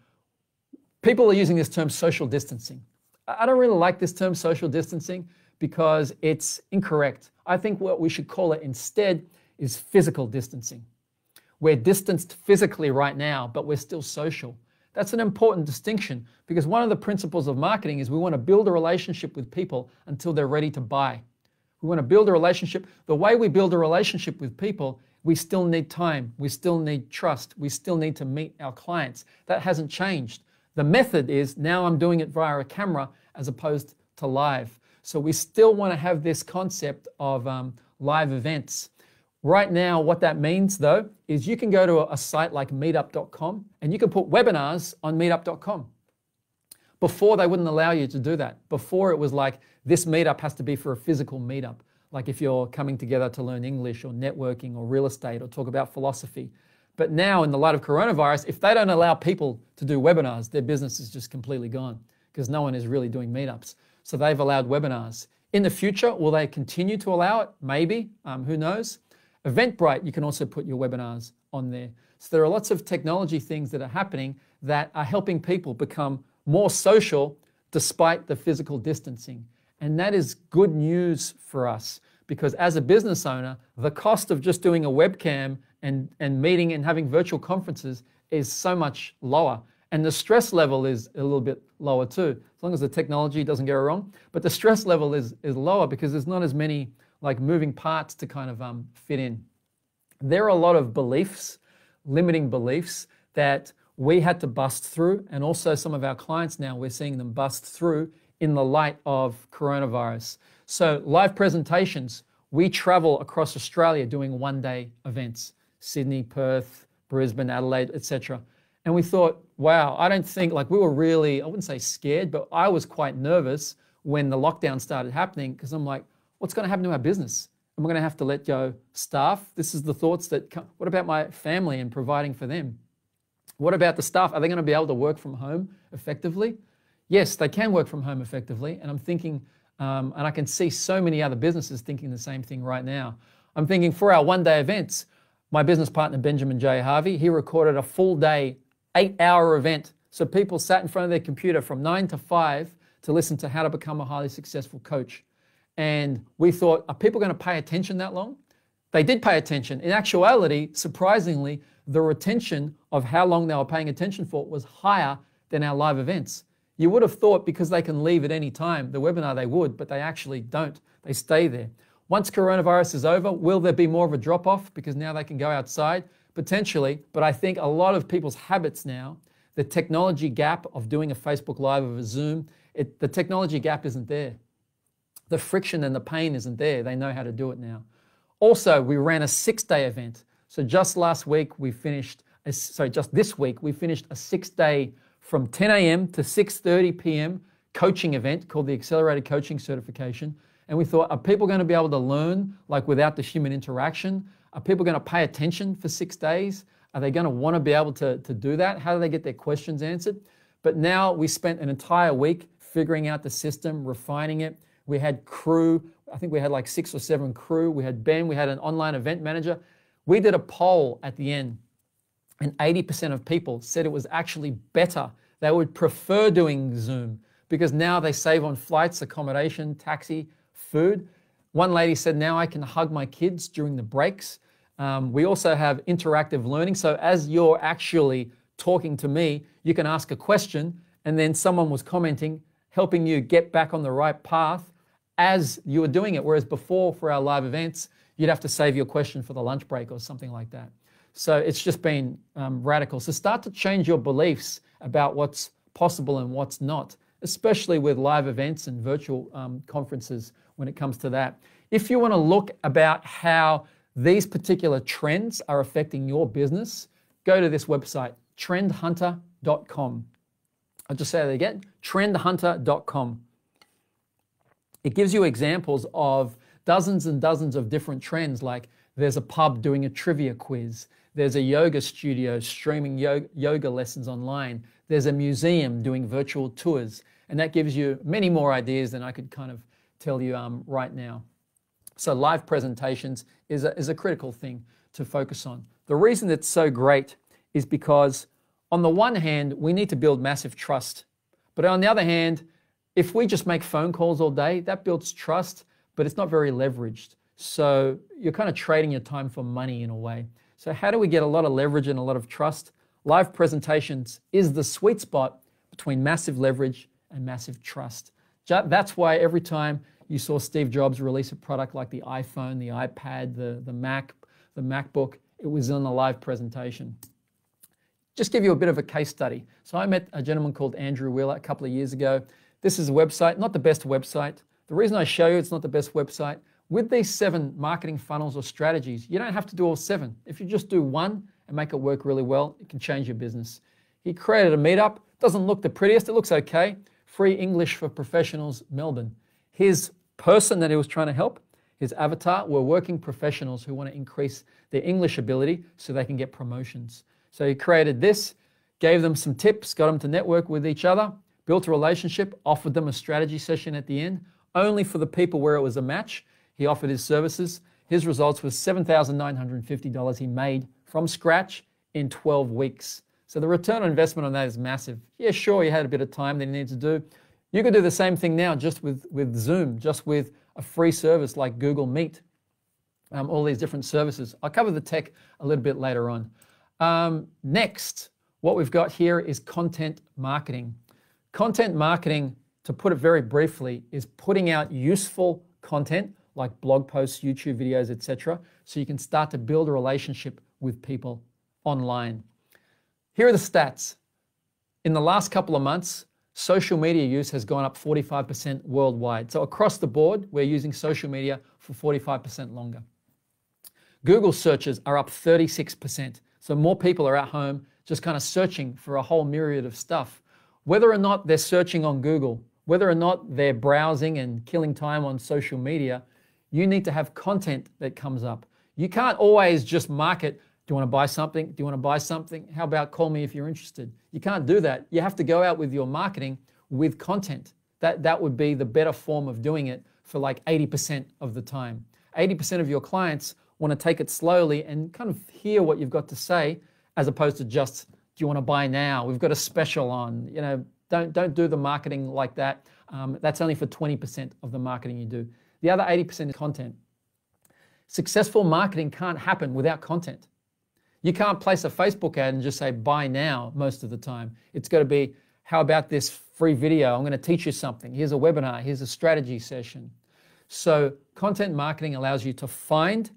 people are using this term social distancing. I don't really like this term social distancing because it's incorrect. I think what we should call it instead is physical distancing. We're distanced physically right now, but we're still social. That's an important distinction because one of the principles of marketing is we want to build a relationship with people until they're ready to buy. We want to build a relationship. The way we build a relationship with people, we still need time. We still need trust. We still need to meet our clients. That hasn't changed. The method is now I'm doing it via a camera as opposed to live. So we still want to have this concept of live events. Right now, what that means though, is you can go to a site like meetup.com and you can put webinars on meetup.com. Before, they wouldn't allow you to do that. Before, it was like this meetup has to be for a physical meetup. Like if you're coming together to learn English or networking or real estate or talk about philosophy. But now in the light of coronavirus, if they don't allow people to do webinars, their business is just completely gone because no one is really doing meetups. So they've allowed webinars. In the future, will they continue to allow it? Maybe, who knows? Eventbrite, you can also put your webinars on there. So there are lots of technology things that are happening that are helping people become more social despite the physical distancing. And that is good news for us because as a business owner, the cost of just doing a webcam and meeting and having virtual conferences is so much lower. And the stress level is a little bit lower too, as long as the technology doesn't go wrong. But the stress level is lower because there's not as many like moving parts to kind of fit in. There are a lot of beliefs, limiting beliefs, that we had to bust through, and also some of our clients now, we're seeing them bust through in the light of coronavirus. So live presentations, we travel across Australia doing one-day events, Sydney, Perth, Brisbane, Adelaide, etc. And we thought, wow, I don't think, like we were really, I wouldn't say scared, but I was quite nervous when the lockdown started happening, because I'm like, what's going to happen to our business? Am I going to have to let go staff? This is the thoughts that come. What about my family and providing for them? What about the staff? Are they going to be able to work from home effectively? Yes, they can work from home effectively. And I'm thinking, and I can see so many other businesses thinking the same thing right now. I'm thinking for our one-day events, my business partner, Benjamin J. Harvey, he recorded a full day, 8-hour event. So people sat in front of their computer from 9 to 5 to listen to how to become a highly successful coach. And we thought, are people going to pay attention that long? They did pay attention. In actuality, surprisingly, the retention of how long they were paying attention for was higher than our live events. You would have thought because they can leave at any time, the webinar they would, but they actually don't. They stay there. Once coronavirus is over, will there be more of a drop-off because now they can go outside? Potentially, but I think a lot of people's habits now, the technology gap of doing a Facebook Live or a Zoom, the technology gap isn't there. The friction and the pain isn't there. They know how to do it now. Also, we ran a 6-day event. So just last week, just this week, we finished a 6-day from 10 a.m. to 6:30 p.m. coaching event called the Accelerated Coaching Certification. And we thought, are people going to be able to learn like without the human interaction? Are people going to pay attention for 6 days? Are they going to want to be able to do that? How do they get their questions answered? But now we spent an entire week figuring out the system, refining it. We had crew. I think we had like 6 or 7 crew. We had Ben. We had an online event manager. We did a poll at the end, and 80% of people said it was actually better. They would prefer doing Zoom because now they save on flights, accommodation, taxi, food. One lady said, now I can hug my kids during the breaks. We also have interactive learning. So as you're actually talking to me, you can ask a question, and then someone was commenting, helping you get back on the right path as you were doing it. Whereas before, for our live events, you'd have to save your question for the lunch break or something like that. So it's just been radical. So start to change your beliefs about what's possible and what's not, especially with live events and virtual conferences when it comes to that. If you want to look about how these particular trends are affecting your business, go to this website, trendhunter.com. I'll just say that again, trendhunter.com. It gives you examples of dozens and dozens of different trends, like there's a pub doing a trivia quiz, there's a yoga studio streaming yoga lessons online, there's a museum doing virtual tours, and that gives you many more ideas than I could kind of tell you right now. So live presentations is a critical thing to focus on. The reason it's so great is because on the one hand, we need to build massive trust. But on the other hand, if we just make phone calls all day, that builds trust, but it's not very leveraged. So you're kind of trading your time for money in a way. So how do we get a lot of leverage and a lot of trust? Live presentations is the sweet spot between massive leverage and massive trust. That's why every time you saw Steve Jobs release a product like the iPhone, the iPad, the Mac, the MacBook, it was in a live presentation. Just give you a bit of a case study. So I met a gentleman called Andrew Wheeler a couple of years ago. This is a website, not the best website. The reason I show you it's not the best website, with these 7 marketing funnels or strategies, you don't have to do all 7. If you just do one and make it work really well, it can change your business. He created a meetup. Doesn't look the prettiest. It looks okay. Free English for Professionals, Melbourne. His person that he was trying to help, his avatar, were working professionals who want to increase their English ability so they can get promotions. So he created this, gave them some tips, got them to network with each other, built a relationship, offered them a strategy session at the end, only for the people where it was a match. He offered his services. His results was $7,950 he made from scratch in 12 weeks. So the return on investment on that is massive. Yeah, sure, he had a bit of time that he needed to do. You could do the same thing now just with Zoom, just with a free service like Google Meet, all these different services. I'll cover the tech a little bit later on. Next, what we've got here is content marketing. Content marketing, to put it very briefly, is putting out useful content like blog posts, YouTube videos, etc., so you can start to build a relationship with people online. Here are the stats. In the last couple of months, social media use has gone up 45% worldwide. So across the board, we're using social media for 45% longer. Google searches are up 36%. So more people are at home just kind of searching for a whole myriad of stuff. Whether or not they're searching on Google, whether or not they're browsing and killing time on social media, you need to have content that comes up. You can't always just market, do you want to buy something? Do you want to buy something? How about call me if you're interested? You can't do that. You have to go out with your marketing with content. That would be the better form of doing it for like 80% of the time. 80% of your clients want to take it slowly and kind of hear what you've got to say, as opposed to just, do you want to buy now? We've got a special on. You know, don't do the marketing like that. That's only for 20% of the marketing you do. The other 80% is content. Successful marketing can't happen without content. You can't place a Facebook ad and just say, buy now most of the time. It's got to be, how about this free video? I'm going to teach you something. Here's a webinar. Here's a strategy session. So content marketing allows you to find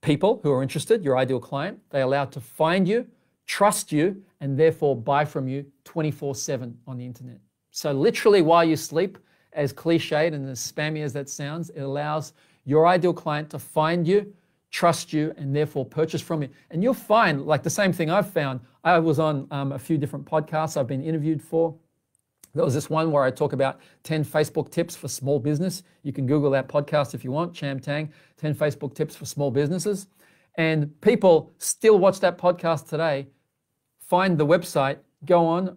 people who are interested, your ideal client. They allow to find you, trust you, and therefore buy from you 24/7 on the internet. So literally while you sleep, as cliched and as spammy as that sounds, it allows your ideal client to find you, trust you, and therefore purchase from you. And you'll find, like the same thing I've found, I was on a few different podcasts I've been interviewed for. There was this one where I talk about 10 Facebook tips for small business. You can Google that podcast if you want, Cham, Tang, 10 Facebook tips for small businesses. And people still watch that podcast today, find the website, go on,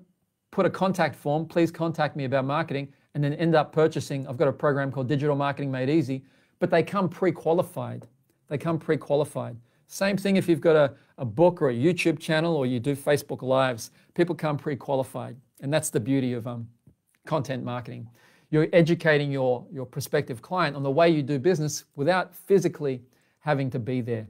put a contact form, please contact me about marketing, and then end up purchasing. I've got a program called Digital Marketing Made Easy, but they come pre-qualified. They come pre-qualified. Same thing if you've got a book or a YouTube channel or you do Facebook Lives. People come pre-qualified. And that's the beauty of content marketing. You're educating your prospective client on the way you do business without physically having to be there.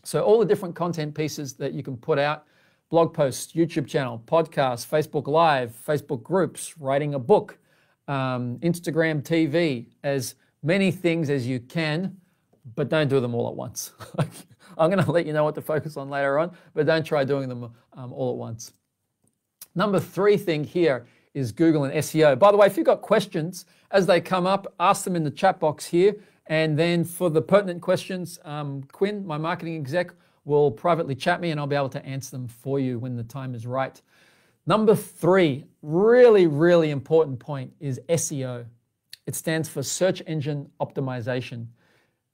So all the different content pieces that you can put out, blog posts, YouTube channel, podcasts, Facebook Live, Facebook groups, writing a book, Instagram TV, as many things as you can, but don't do them all at once. I'm going to let you know what to focus on later on, but don't try doing them all at once. Number 3 thing here is Google and SEO. By the way, if you've got questions as they come up, ask them in the chat box here. And then for the pertinent questions, Quinn, my marketing exec, will privately chat me and I'll be able to answer them for you when the time is right. Number 3, really, really important point is SEO. It stands for Search Engine Optimization.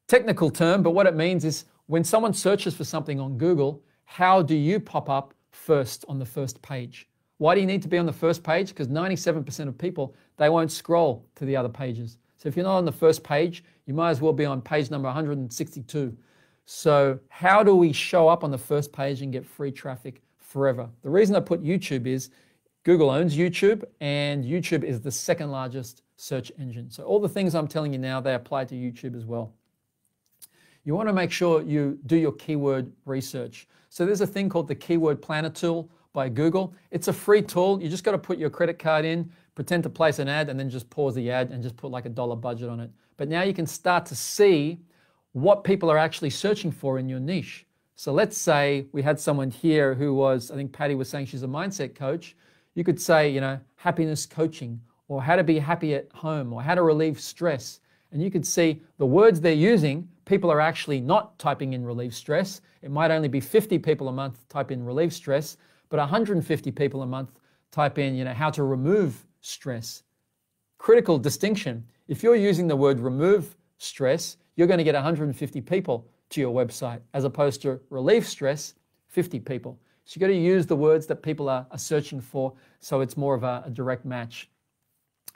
Technical term, but what it means is when someone searches for something on Google, how do you pop up first on the first page? Why do you need to be on the first page? Because 97% of people, they won't scroll to the other pages. So if you're not on the first page, you might as well be on page number 162. So how do we show up on the first page and get free traffic forever? The reason I put YouTube is Google owns YouTube, and YouTube is the second largest search engine. So all the things I'm telling you now, they apply to YouTube as well. You want to make sure you do your keyword research. So there's a thing called the Keyword Planner tool by Google. It's a free tool. You just got to put your credit card in, pretend to place an ad, and then just pause the ad and just put like $1 budget on it. But now you can start to see what people are actually searching for in your niche. So let's say we had someone here who was, I think Patty was saying she's a mindset coach. You could say, you know, happiness coaching, or how to be happy at home, or how to relieve stress. And you could see the words they're using, people are actually not typing in relieve stress. It might only be 50 people a month type in relieve stress, but 150 people a month type in, you know, how to remove stress. Critical distinction. If you're using the word remove stress, you're going to get 150 people to your website, as opposed to relieve stress, 50 people. So you've got to use the words that people are searching for, so it's more of a direct match.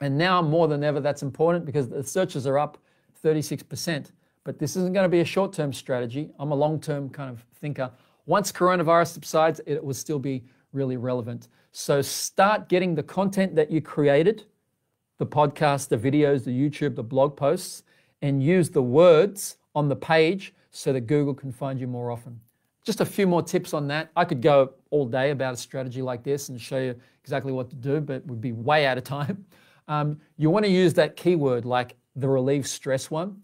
And now more than ever, that's important because the searches are up 36%. But this isn't going to be a short-term strategy. I'm a long-term kind of thinker. Once coronavirus subsides, it will still be really relevant. So start getting the content that you created, the podcast, the videos, the YouTube, the blog posts, and use the words on the page so that Google can find you more often. Just a few more tips on that. I could go all day about a strategy like this and show you exactly what to do, but we'd be way out of time. You want to use that keyword like the relieve stress one.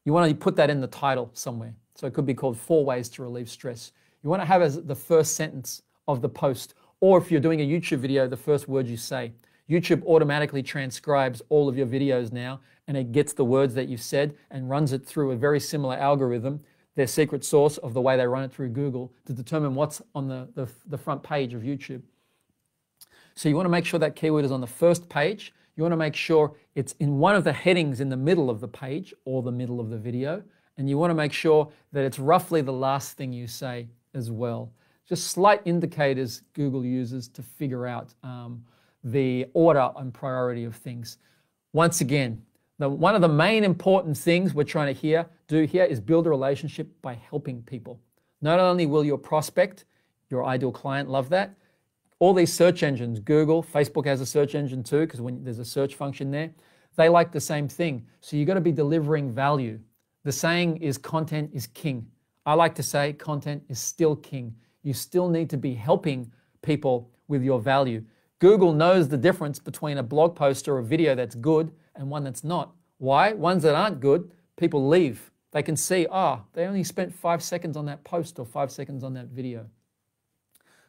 You want to put that in the title somewhere. So it could be called 4 ways to relieve stress. You want to have as the first sentence of the post, or if you're doing a YouTube video, the first word you say. YouTube automatically transcribes all of your videos now, and it gets the words that you've said and runs it through a very similar algorithm, their secret sauce of the way they run it through Google, to determine what's on the front page of YouTube. So you want to make sure that keyword is on the first page. You want to make sure it's in one of the headings in the middle of the page or the middle of the video. And you want to make sure that it's roughly the last thing you say as well. Just slight indicators Google uses to figure out the order and priority of things. Once again, one of the main important things we're trying to do here is build a relationship by helping people. Not only will your prospect, your ideal client, love that, all these search engines, Google, Facebook has a search engine too, because when there's a search function there, they like the same thing. So you've got to be delivering value. The saying is content is king. I like to say content is still king. You still need to be helping people with your value. Google knows the difference between a blog post or a video that's good and one that's not. Why? Ones that aren't good, people leave. They can see, they only spent 5 seconds on that post or 5 seconds on that video.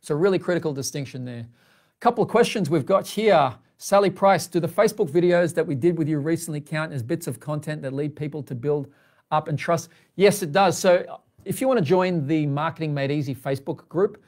So really critical distinction there. A couple of questions we've got here. Sally Price, do the Facebook videos that we did with you recently count as bits of content that lead people to build up and trust? Yes, it does. So if you want to join the Marketing Made Easy Facebook group,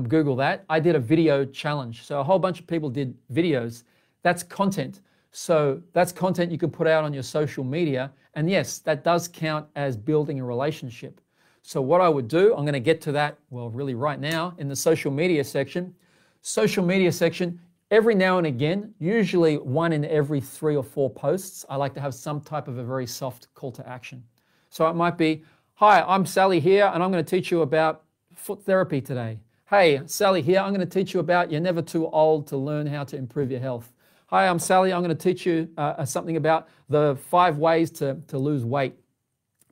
Google that. I did a video challenge. So a whole bunch of people did videos. That's content. So that's content you can put out on your social media. And yes, that does count as building a relationship. So what I would do, I'm going to get to that, well, really right now in the social media section. Social media section, every now and again, usually 1 in every 3 or 4 posts, I like to have some type of a very soft call to action. So it might be, hi, I'm Sally here, and I'm going to teach you about foot therapy today. Hey, Sally here, I'm going to teach you about you're never too old to learn how to improve your health. Hi, I'm Sally, I'm going to teach you something about the 5 ways to lose weight.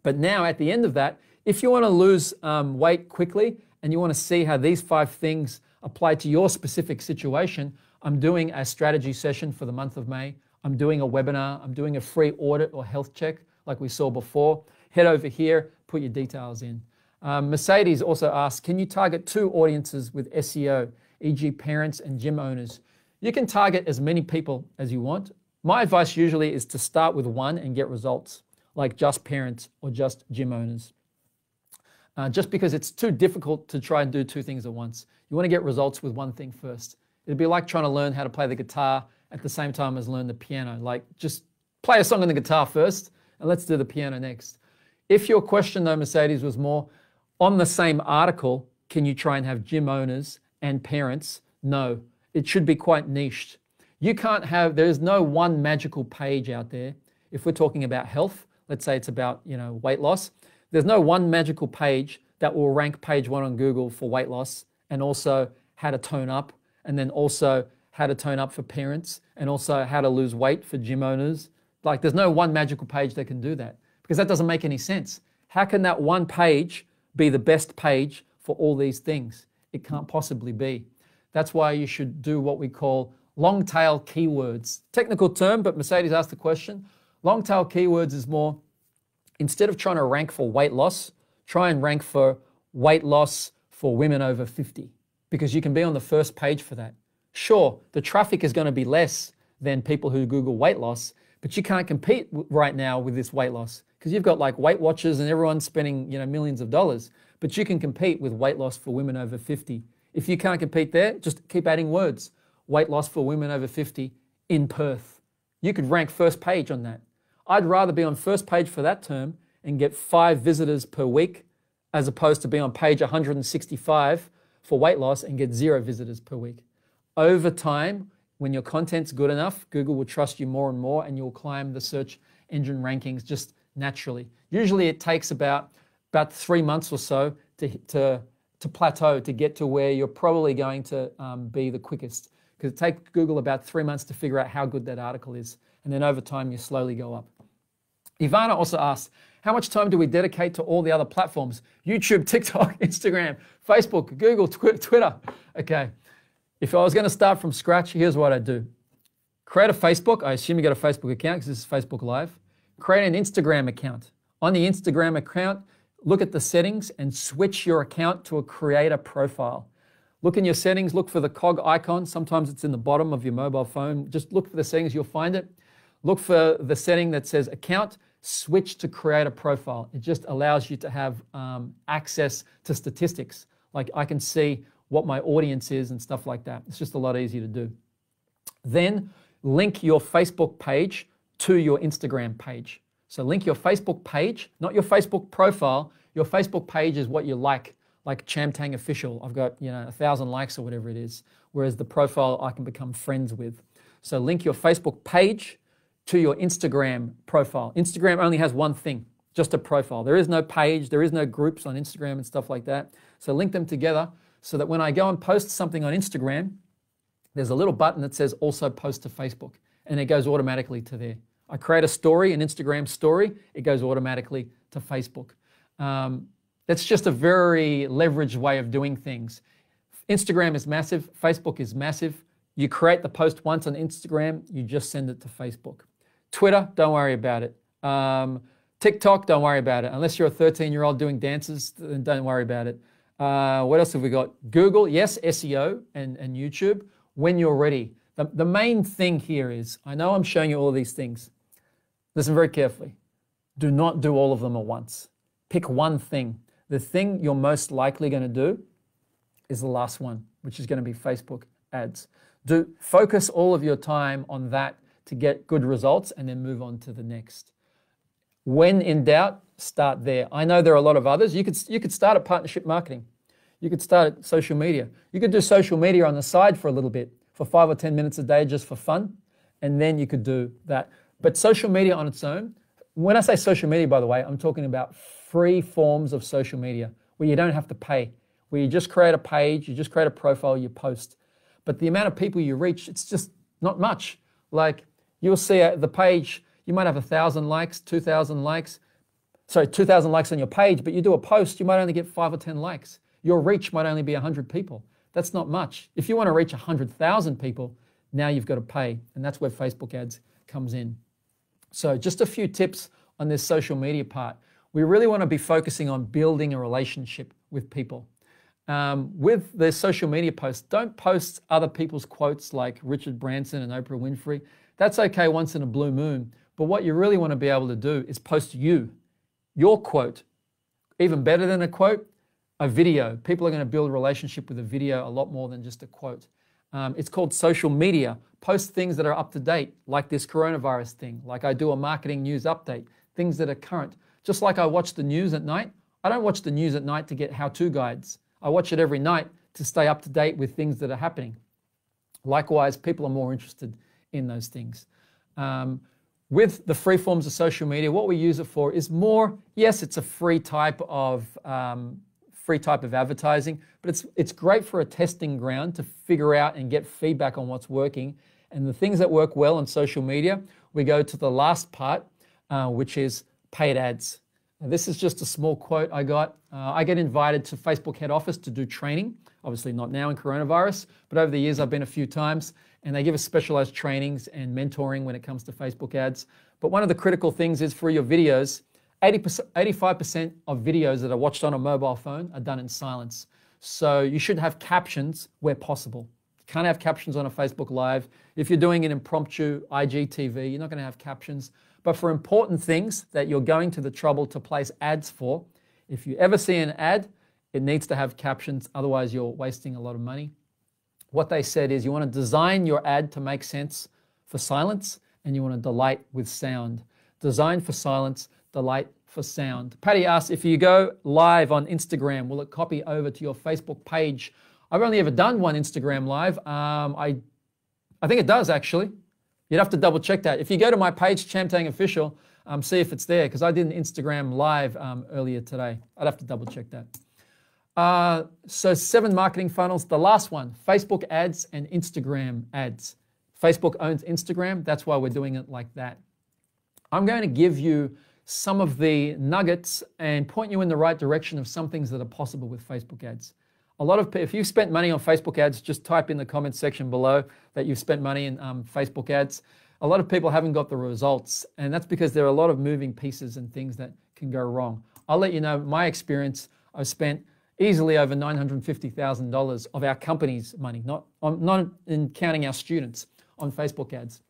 But now at the end of that, if you want to lose weight quickly and you want to see how these 5 things apply to your specific situation, I'm doing a strategy session for the month of May. I'm doing a webinar. I'm doing a free audit or health check like we saw before. Head over here, put your details in. Mercedes also asked, can you target 2 audiences with SEO, e.g. parents and gym owners? You can target as many people as you want. My advice usually is to start with 1 and get results, like just parents or just gym owners. Just because it's too difficult to try and do 2 things at once. You want to get results with 1 thing first. It'd be like trying to learn how to play the guitar at the same time as learn the piano. Like just play a song on the guitar first and let's do the piano next. If your question though, Mercedes, was more on the same article, can you try and have gym owners and parents? No, it should be quite niched. You can't have, there's no one magical page out there. If we're talking about health, let's say it's about, weight loss, there's no one magical page that will rank page 1 on Google for weight loss and also how to tone up and then also how to tone up for parents and also how to lose weight for gym owners. Like there's no one magical page that can do that because that doesn't make any sense. How can that one page be the best page for all these things? It can't possibly be. That's why you should do what we call long tail keywords. Technical term, but Mercedes asked the question. Long tail keywords is more, instead of trying to rank for weight loss, try and rank for weight loss for women over 50 because you can be on the first page for that. Sure, the traffic is going to be less than people who Google weight loss, but you can't compete right now with this weight loss because you've got like Weight Watchers and everyone's spending millions of dollars, but you can compete with weight loss for women over 50. If you can't compete there, just keep adding words. Weight loss for women over 50 in Perth. You could rank first page on that. I'd rather be on first page for that term and get 5 visitors per week as opposed to be on page 165 for weight loss and get 0 visitors per week. Over time, when your content's good enough, Google will trust you more and more and you'll climb the search engine rankings just naturally. Usually it takes about 3 months or so to plateau, to get to where you're probably going to be the quickest. Because it takes Google about 3 months to figure out how good that article is. And then over time, you slowly go up. Ivana also asked, how much time do we dedicate to all the other platforms? YouTube, TikTok, Instagram, Facebook, Google, Twitter. Okay, if I was going to start from scratch, here's what I do. Create a Facebook. I assume you got a Facebook account because this is Facebook Live. Create an Instagram account. On the Instagram account, look at the settings and switch your account to a creator profile. Look in your settings, look for the cog icon. Sometimes it's in the bottom of your mobile phone. Just look for the settings, you'll find it. Look for the setting that says account, switch to create a profile. It just allows you to have access to statistics. Like I can see what my audience is and stuff like that. It's just a lot easier to do. Then link your Facebook page to your Instagram page. So link your Facebook page, not your Facebook profile. Your Facebook page is what you like Cham, Tang official. I've got 1,000 likes or whatever it is. Whereas the profile I can become friends with. So link your Facebook page to your Instagram profile. Instagram only has one thing, just a profile. There is no page, there is no groups on Instagram and stuff like that. So link them together so that when I go and post something on Instagram, there's a little button that says also post to Facebook, and it goes automatically to there. I create a story, an Instagram story, it goes automatically to Facebook. That's just a very leveraged way of doing things. Instagram is massive, Facebook is massive. You create the post once on Instagram, you just send it to Facebook. Twitter, don't worry about it. TikTok, don't worry about it. Unless you're a 13-year-old doing dances, then don't worry about it. What else have we got? Google, yes, SEO and YouTube, when you're ready. The main thing here is, I know I'm showing you all of these things. Listen very carefully. Do not do all of them at once. Pick one thing. The thing you're most likely going to do is the last one, which is going to be Facebook ads. Focus all of your time on that to get good results and then move on to the next. When in doubt, start there. I know there are a lot of others. You could start at partnership marketing. You could start at social media. You could do social media on the side for a little bit, for 5 or 10 minutes a day just for fun, and then you could do that. But social media on its own, when I say social media, by the way, I'm talking about free forms of social media where you don't have to pay, where you just create a page, you just create a profile, you post. But the amount of people you reach, it's just not much. Like you'll see the page, you might have 1,000 likes, 2,000 likes. Sorry, 2,000 likes on your page, but you do a post, you might only get 5 or 10 likes. Your reach might only be 100 people. That's not much. If you want to reach 100,000 people, now you've got to pay. And that's where Facebook ads comes in. So just a few tips on this social media part. We really want to be focusing on building a relationship with people. With the social media posts, don't post other people's quotes like Richard Branson and Oprah Winfrey. That's okay once in a blue moon. But what you really want to be able to do is post your quote. Even better than a quote, a video. People are going to build a relationship with a video a lot more than just a quote. It's called social media. Post things that are up to date, like this coronavirus thing, like I do a marketing news update, things that are current. Just like I watch the news at night, I don't watch the news at night to get how-to guides. I watch it every night to stay up to date with things that are happening. Likewise, people are more interested in those things. With the free forms of social media, what we use it for is more, yes, it's a free type of advertising, but it's great for a testing ground to figure out and get feedback on what's working. And the things that work well on social media, we go to the last part, which is paid ads. Now, this is just a small quote I got. I get invited to Facebook head office to do training, obviously not now in coronavirus, but over the years I've been a few times, and they give us specialized trainings and mentoring when it comes to Facebook ads. But one of the critical things is for your videos, 85% of videos that are watched on a mobile phone are done in silence. So you should have captions where possible. You can't have captions on a Facebook Live. If you're doing an impromptu IGTV, you're not going to have captions. But for important things that you're going to the trouble to place ads for, if you ever see an ad, it needs to have captions, otherwise you're wasting a lot of money. What they said is you want to design your ad to make sense for silence, and you want to delight with sound. Design for silence, delight for sound. Patty asks, if you go live on Instagram, will it copy over to your Facebook page? I've only ever done one Instagram live. I think it does actually. You'd have to double check that. If you go to my page, Cham Tang Official, see if it's there, because I did an Instagram live earlier today. I'd have to double check that. So 7 marketing funnels. The last one, Facebook ads and Instagram ads. Facebook owns Instagram. That's why we're doing it like that. I'm going to give you some of the nuggets and point you in the right direction of some things that are possible with Facebook ads. If you've spent money on Facebook ads, just type in the comment section below that you've spent money in Facebook ads. A lot of people haven't got the results, and that's because there are a lot of moving pieces and things that can go wrong. I'll let you know my experience. I've spent easily over $950,000 of our company's money, not in counting our students, on Facebook ads.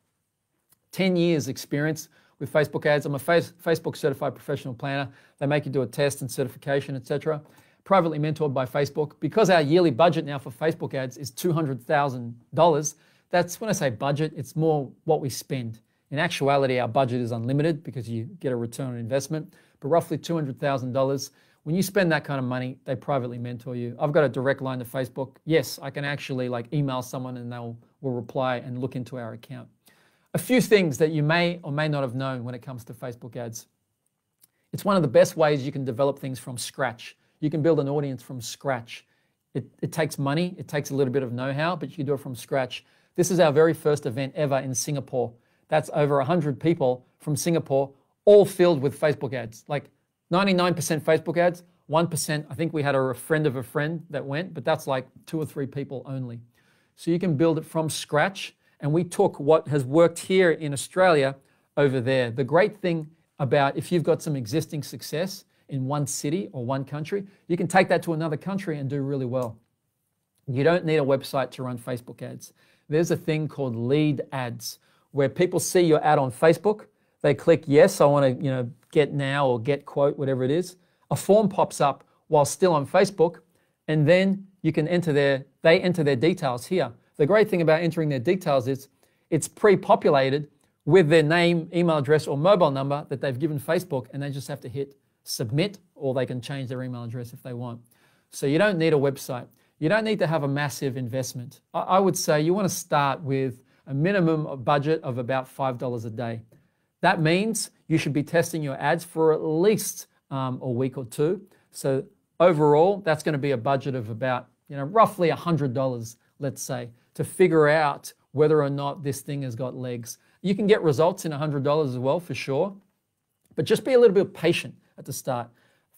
10 years experience with Facebook ads. I'm a Facebook certified professional planner. They make you do a test and certification, etc. Privately mentored by Facebook. Because our yearly budget now for Facebook ads is $200,000, that's when I say budget, it's more what we spend. In actuality, our budget is unlimited because you get a return on investment, but roughly $200,000. When you spend that kind of money, they privately mentor you. I've got a direct line to Facebook. Yes, I can actually email someone and will reply and look into our account. A few things that you may or may not have known when it comes to Facebook ads. It's one of the best ways you can develop things from scratch. You can build an audience from scratch. It takes money, it takes a little bit of know-how, but you can do it from scratch. This is our very first event ever in Singapore. That's over 100 people from Singapore, all filled with Facebook ads. 99% Facebook ads, 1%, I think we had a friend of a friend that went, but that's 2 or 3 people only. So you can build it from scratch, and we took what has worked here in Australia over there. The great thing about if you've got some existing success in one city or one country, you can take that to another country and do really well. You don't need a website to run Facebook ads. There's a thing called lead ads, where people see your ad on Facebook, they click yes, I want to get now or get quote, whatever it is. A form pops up while still on Facebook, and then you can they enter their details here. The great thing about entering their details is it's pre-populated with their name, email address, or mobile number that they've given Facebook, and they just have to hit submit, or they can change their email address if they want. So you don't need a website. You don't need to have a massive investment. I would say you want to start with a minimum budget of about $5 a day. That means you should be testing your ads for at least a week or two. So overall, that's going to be a budget of about roughly $100, let's say, to figure out whether or not this thing has got legs. You can get results in $100 as well, for sure, but just be a little bit patient at the start.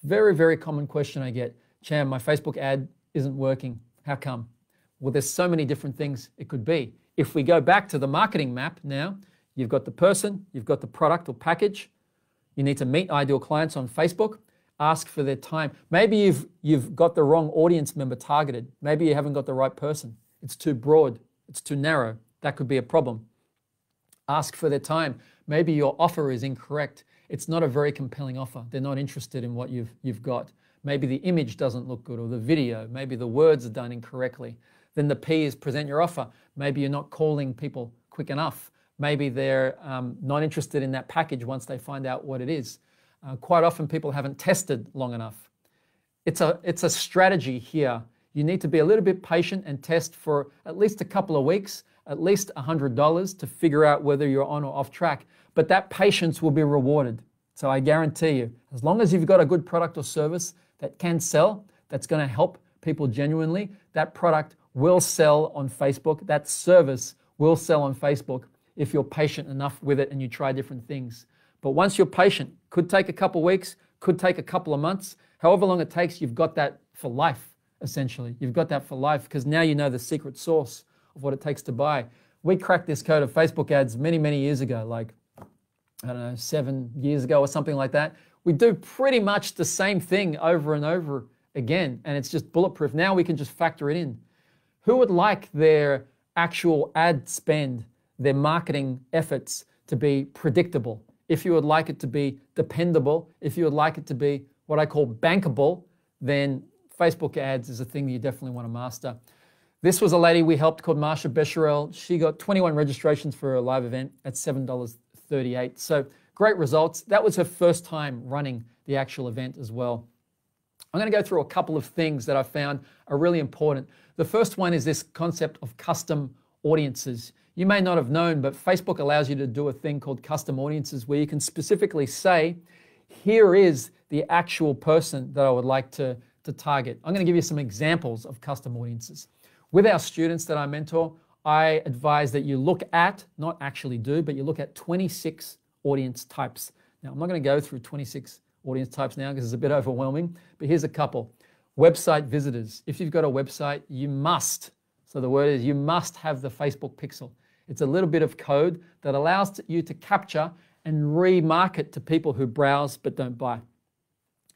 Very, very common question I get, Cham, my Facebook ad isn't working. How come? Well, there's so many different things it could be. If we go back to the marketing map now, you've got the person, you've got the product or package. You need to meet ideal clients on Facebook, ask for their time. Maybe you've got the wrong audience member targeted. Maybe you haven't got the right person. It's too broad, it's too narrow. That could be a problem. Ask for their time. Maybe your offer is incorrect. It's not a very compelling offer. They're not interested in what you've got. Maybe the image doesn't look good, or the video. Maybe the words are done incorrectly. Then the P is present your offer. Maybe you're not calling people quick enough. Maybe they're not interested in that package once they find out what it is. Quite often people haven't tested long enough. It's a strategy here. You need to be a little bit patient and test for at least a couple of weeks, at least $100 to figure out whether you're on or off track. But that patience will be rewarded. So I guarantee you, as long as you've got a good product or service that can sell, that's going to help people genuinely, that product will sell on Facebook. That service will sell on Facebook if you're patient enough with it and you try different things. But once you're patient, could take a couple of weeks, could take a couple of months, however long it takes, you've got that for life, essentially. You've got that for life because now you know the secret sauce of what it takes to buy. We cracked this code of Facebook ads many, many years ago, 7 years ago or something like that. We do pretty much the same thing over and over again, and it's just bulletproof. Now we can just factor it in. Who would like their actual ad spend, their marketing efforts to be predictable? If you would like it to be dependable, if you would like it to be what I call bankable, then Facebook ads is a thing you definitely want to master. This was a lady we helped called Marsha Besherell. She got 21 registrations for a live event at $7.38. So great results. That was her first time running the actual event as well. I'm going to go through a couple of things that I found are really important. The first one is this concept of custom audiences. You may not have known, but Facebook allows you to do a thing called custom audiences where you can specifically say, here is the actual person that I would like to target. I'm going to give you some examples of custom audiences. With our students that I mentor, I advise that you look at, not actually do, but you look at 26 audience types. Now, I'm not going to go through 26 audience types now because it's a bit overwhelming, but here's a couple. Website visitors. If you've got a website, you must, so the word is you must have the Facebook pixel. It's a little bit of code that allows you to capture and remarket to people who browse but don't buy.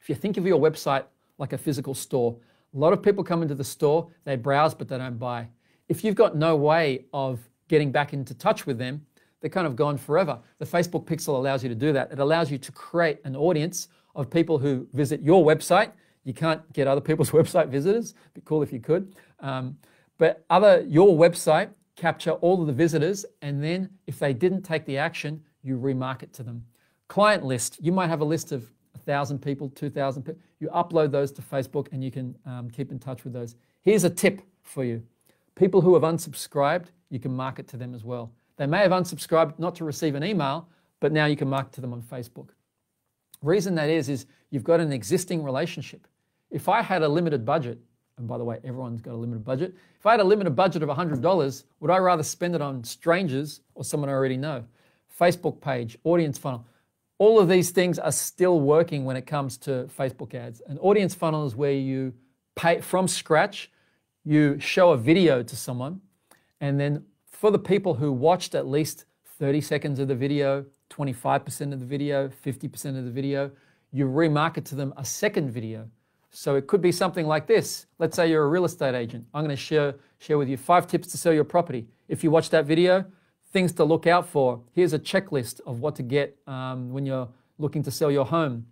If you think of your website like a physical store, a lot of people come into the store, they browse but they don't buy. If you've got no way of getting back into touch with them, they're kind of gone forever. The Facebook pixel allows you to do that. It allows you to create an audience of people who visit your website. You can't get other people's website visitors. It'd be cool if you could. But your website, capture all of the visitors, and then if they didn't take the action, you remarket to them. Client list. You might have a list of 1,000 people, 2,000 people. You upload those to Facebook and you can keep in touch with those. Here's a tip for you. People who have unsubscribed, you can market to them as well. They may have unsubscribed not to receive an email, but now you can market to them on Facebook. Reason that is you've got an existing relationship. If I had a limited budget, and by the way, everyone's got a limited budget. If I had a limited budget of $100, would I rather spend it on strangers or someone I already know? Facebook page, audience funnel. All of these things are still working when it comes to Facebook ads. An audience funnel is where you pay from scratch, you show a video to someone, and then for the people who watched at least 30 seconds of the video, 25% of the video, 50% of the video, you remarket to them a second video. So it could be something like this. Let's say you're a real estate agent. I'm going to share with you 5 tips to sell your property. If you watch that video, things to look out for. Here's a checklist of what to get when you're looking to sell your home.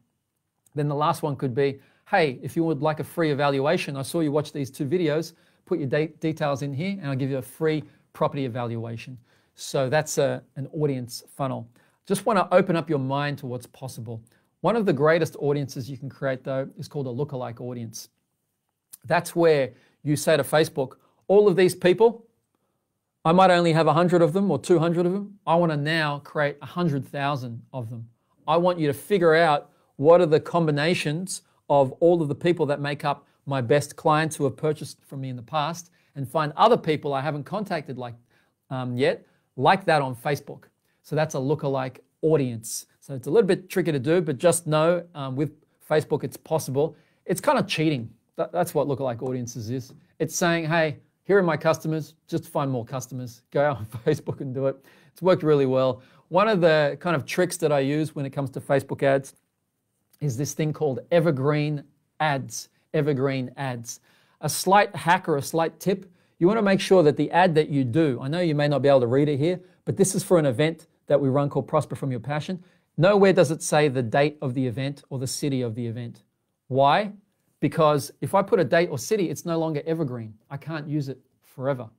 Then the last one could be, hey, if you would like a free evaluation, I saw you watch these 2 videos, put your details in here and I'll give you a free property evaluation. So that's an audience funnel. Just want to open up your mind to what's possible. One of the greatest audiences you can create, though, is called a lookalike audience. That's where you say to Facebook, all of these people, I might only have 100 of them or 200 of them. I want to now create 100,000 of them. I want you to figure out what are the combinations of all of the people that make up my best clients who have purchased from me in the past and find other people I haven't contacted yet, like that on Facebook. So that's a lookalike audience. So it's a little bit tricky to do, but just know with Facebook it's possible. It's kind of cheating. That's what lookalike audiences is. It's saying, hey, here are my customers, just find more customers. Go out on Facebook and do it. It's worked really well. One of the kind of tricks that I use when it comes to Facebook ads is this thing called evergreen ads. Evergreen ads. A slight hack or a slight tip, you want to make sure that the ad that you do, I know you may not be able to read it here, but this is for an event that we run called Prosper From Your Passion. Nowhere does it say the date of the event or the city of the event. Why? Because if I put a date or city, it's no longer evergreen. I can't use it forever.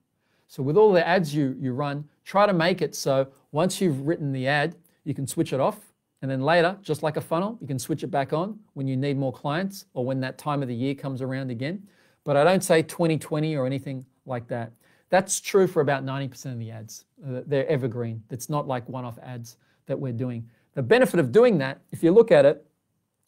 So with all the ads you run, try to make it so once you've written the ad, you can switch it off. And then later, just like a funnel, you can switch it back on when you need more clients or when that time of the year comes around again. But I don't say 2020 or anything like that. That's true for about 90% of the ads. They're evergreen. It's not like one-off ads that we're doing. The benefit of doing that, if you look at it,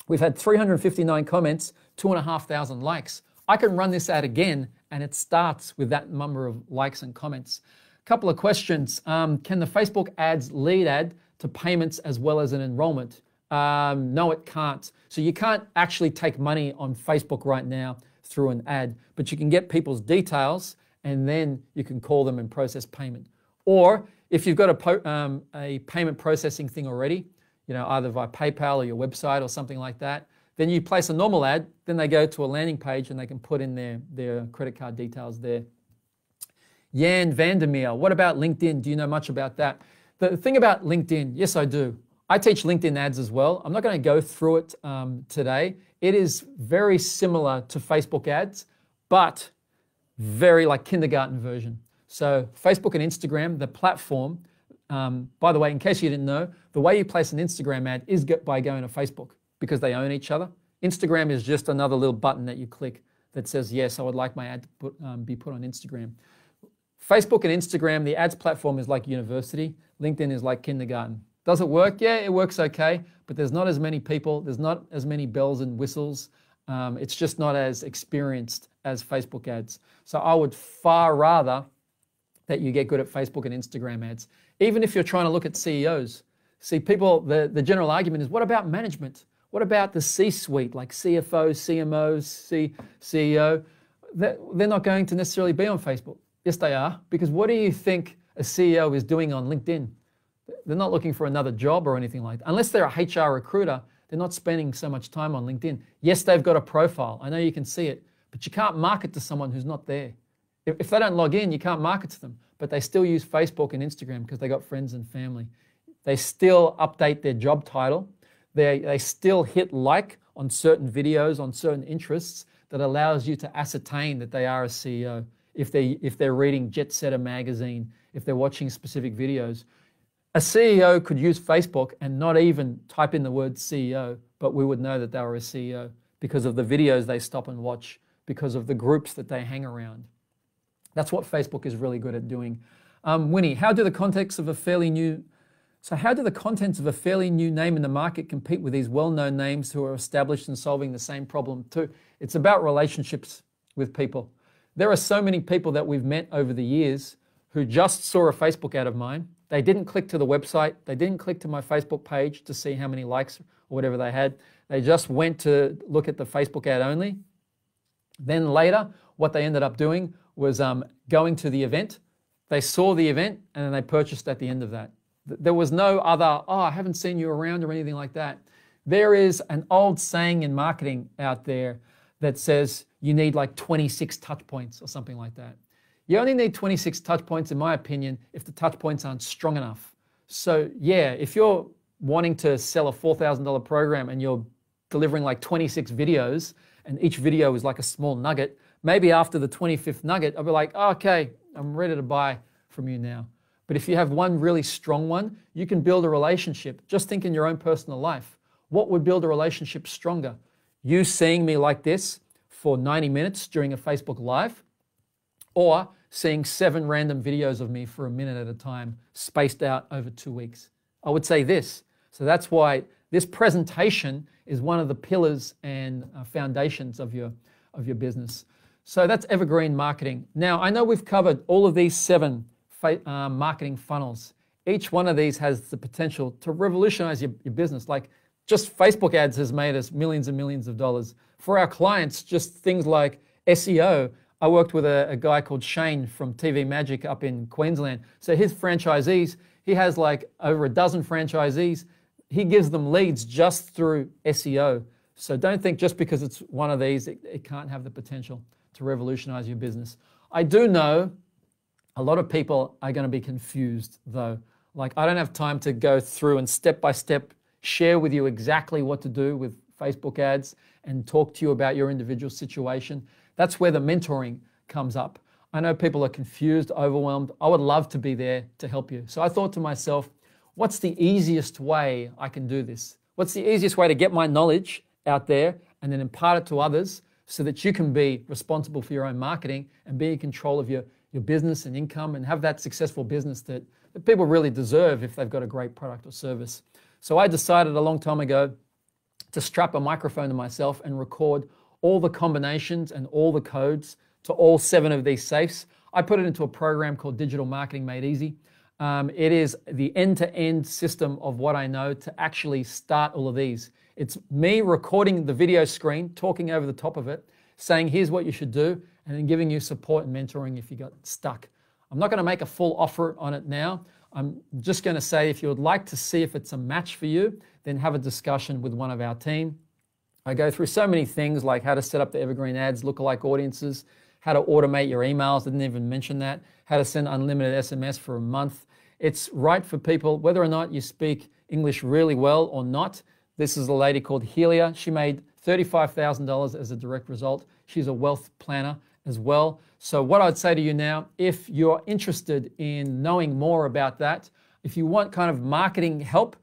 we've had 359 comments, 2,500 likes. I can run this ad again and it starts with that number of likes and comments. A couple of questions. Can the Facebook ads lead ad to payments as well as an enrollment? No, it can't. So you can't actually take money on Facebook right now through an ad, but you can get people's details and then you can call them and process payment. Or if you've got a payment processing thing already, either via PayPal or your website or something like that, then you place a normal ad, then they go to a landing page and they can put in their credit card details there. Jan Vandermeer, what about LinkedIn? Do you know much about that? The thing about LinkedIn, yes, I do. I teach LinkedIn ads as well. I'm not going to go through it today. It is very similar to Facebook ads, but very like kindergarten version. So Facebook and Instagram, the platform, by the way, in case you didn't know, the way you place an Instagram ad is by going to Facebook because they own each other. Instagram is just another little button that you click that says, yes, I would like my ad to be put on Instagram. Facebook and Instagram, the ads platform is like university. LinkedIn is like kindergarten. Does it work? Yeah, it works okay, but there's not as many people. There's not as many bells and whistles. It's just not as experienced as Facebook ads. So I would far rather that you get good at Facebook and Instagram ads. Even if you're trying to look at CEOs. See, people, the general argument is, what about management? What about the C-suite, like CFO, CMO, CEO? They're not going to necessarily be on Facebook. Yes, they are, because what do you think a CEO is doing on LinkedIn? They're not looking for another job or anything like that. Unless they're a HR recruiter, they're not spending so much time on LinkedIn. Yes, they've got a profile. I know you can see it, but you can't market to someone who's not there. If they don't log in, you can't market to them, but they still use Facebook and Instagram because they got friends and family. They still update their job title. They still hit like on certain videos, on certain interests that allows you to ascertain that they are a CEO. If they're reading Jet Setter magazine, if they're watching specific videos. A CEO could use Facebook and not even type in the word CEO, but we would know that they were a CEO because of the videos they stop and watch, because of the groups that they hang around. That's what Facebook is really good at doing. Winnie, how do the contents of a fairly new name in the market compete with these well-known names who are established and solving the same problem too? It's about relationships with people. There are so many people that we've met over the years who just saw a Facebook ad of mine. They didn't click to the website. They didn't click to my Facebook page to see how many likes or whatever they had. They just went to look at the Facebook ad only. Then later, what they ended up doing was going to the event. They saw the event and then they purchased at the end of that. There was no other, oh, I haven't seen you around or anything like that. There is an old saying in marketing out there that says you need like 26 touch points or something like that. You only need 26 touch points, in my opinion, if the touch points aren't strong enough. So yeah, if you're wanting to sell a $4,000 program and you're delivering like 26 videos and each video is like a small nugget, maybe after the 25th nugget, I'll be like, oh, okay, I'm ready to buy from you now. But if you have one really strong one, you can build a relationship. Just think in your own personal life. What would build a relationship stronger? You seeing me like this for 90 minutes during a Facebook Live, or seeing 7 random videos of me for a minute at a time, spaced out over 2 weeks. I would say this. So that's why this presentation is one of the pillars and foundations of your business. So that's evergreen marketing. Now, I know we've covered all of these 7 marketing funnels. Each one of these has the potential to revolutionize your business. Like just Facebook ads has made us millions and millions of dollars. For our clients, just things like SEO. I worked with a guy called Cham from TV Magic up in Queensland. So his franchisees, he has like over a dozen franchisees. He gives them leads just through SEO. So don't think just because it's one of these, it can't have the potential to revolutionize your business. I do know a lot of people are going to be confused though. Like I don't have time to go through and step by step share with you exactly what to do with Facebook ads and talk to you about your individual situation. That's where the mentoring comes up. I know people are confused, overwhelmed. I would love to be there to help you. So I thought to myself, what's the easiest way I can do this? What's the easiest way to get my knowledge out there and then impart it to others so that you can be responsible for your own marketing and be in control of your business and income and have that successful business that people really deserve if they've got a great product or service. So I decided a long time ago to strap a microphone to myself and record all the combinations and all the codes to all 7 of these safes. I put it into a program called Digital Marketing Made Easy. It is the end-to-end system of what I know to actually start all of these. It's me recording the video screen, talking over the top of it, saying here's what you should do, and then giving you support and mentoring if you got stuck. I'm not going to make a full offer on it now. I'm just going to say if you would like to see if it's a match for you, then have a discussion with one of our team. I go through so many things like how to set up the evergreen ads, lookalike audiences, how to automate your emails, I didn't even mention that, how to send unlimited SMS for a month. It's right for people, whether or not you speak English really well or not. This is a lady called Helia. She made $35,000 as a direct result. She's a wealth planner as well. So what I'd say to you now, if you're interested in knowing more about that, if you want kind of marketing help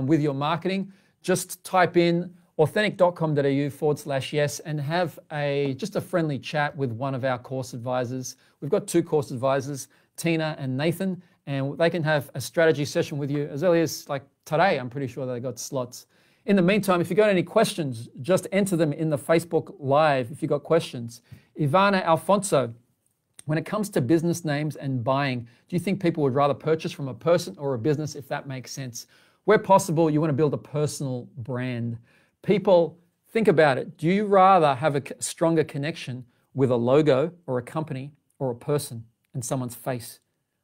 with your marketing, just type in authentic.com.au/yes and have just a friendly chat with one of our course advisors. We've got 2 course advisors, Tina and Nathan, and they can have a strategy session with you as early as like today. I'm pretty sure they got slots. In the meantime, if you got any questions, just enter them in the Facebook Live if you got questions. Ivana Alfonso When it comes to business names and buying, do you think people would rather purchase from a person or a business, if that makes sense? Where possible, you want to build a personal brand. People, think about it. Do you rather have a stronger connection with a logo or a company or a person and someone's face?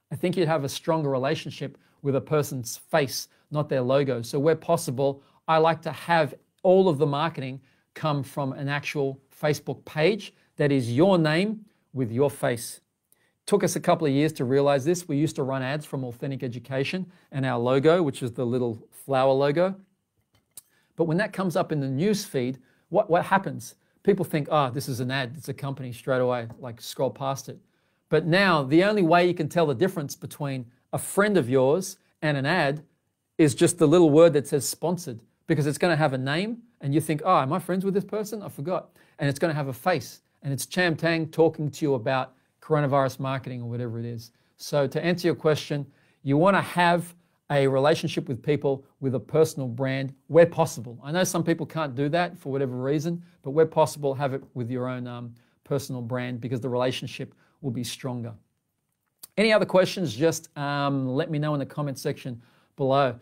I think you'd have a stronger relationship with a person's face, not their logo. So where possible, I like to have all of the marketing come from an actual Facebook page that is your name with your face. Took us a couple of years to realize this. We used to run ads from Authentic Education and our logo, which is the little flower logo. But when that comes up in the news feed, what happens? People think, oh, this is an ad, it's a company, straight away, like scroll past it. But now the only way you can tell the difference between a friend of yours and an ad is just the little word that says sponsored, because it's going to have a name and you think, oh, am I friends with this person? I forgot. And it's going to have a face, and it's Cham Tang talking to you about coronavirus marketing or whatever it is. So to answer your question, you want to have a relationship with people with a personal brand where possible. I know some people can't do that for whatever reason, but where possible, have it with your own personal brand, because the relationship will be stronger. Any other questions, just let me know in the comment section below.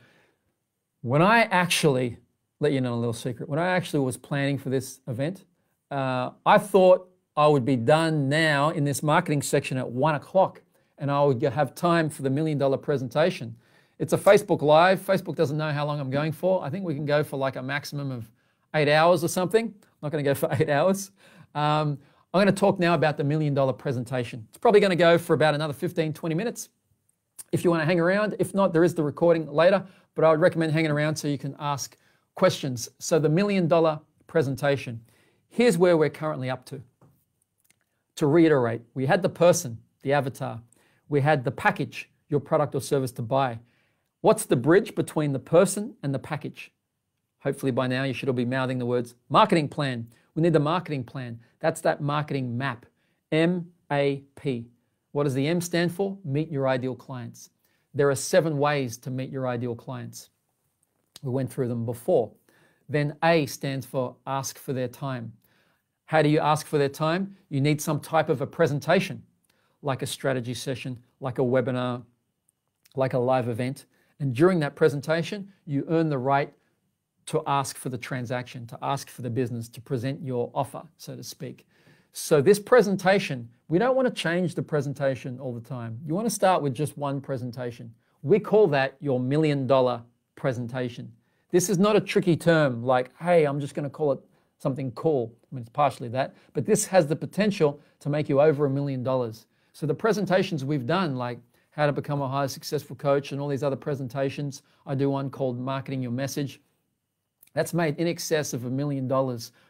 When I actually, let you know a little secret, when I actually was planning for this event, I thought I would be done now in this marketing section at 1 o'clock, and I would have time for the $1 million presentation. It's a Facebook Live. Facebook doesn't know how long I'm going for. I think we can go for like a maximum of 8 hours or something. I'm not going to go for 8 hours. I'm going to talk now about the $1 million presentation. It's probably going to go for about another 15, 20 minutes if you want to hang around. If not, there is the recording later, but I would recommend hanging around so you can ask questions. So the $1 million presentation, here's where we're currently up to. To reiterate, we had the person, the avatar. We had the package, your product or service to buy. What's the bridge between the person and the package? Hopefully by now you should all be mouthing the words marketing plan. We need the marketing plan. That's that marketing map, M-A-P. What does the M stand for? Meet your ideal clients. There are 7 ways to meet your ideal clients. We went through them before. Then A stands for ask for their time. How do you ask for their time? You need some type of a presentation, like a strategy session, like a webinar, like a live event. And during that presentation, you earn the right to ask for the transaction, to ask for the business, to present your offer, so to speak. So this presentation, we don't want to change the presentation all the time. You want to start with just one presentation. We call that your $1 million presentation. This is not a tricky term like, hey, I'm just going to call it something cool. I mean, it's partially that, but this has the potential to make you over $1 million. So the presentations we've done, like how to become a highly successful coach and all these other presentations, I do one called Marketing Your Message. That's made in excess of $1 million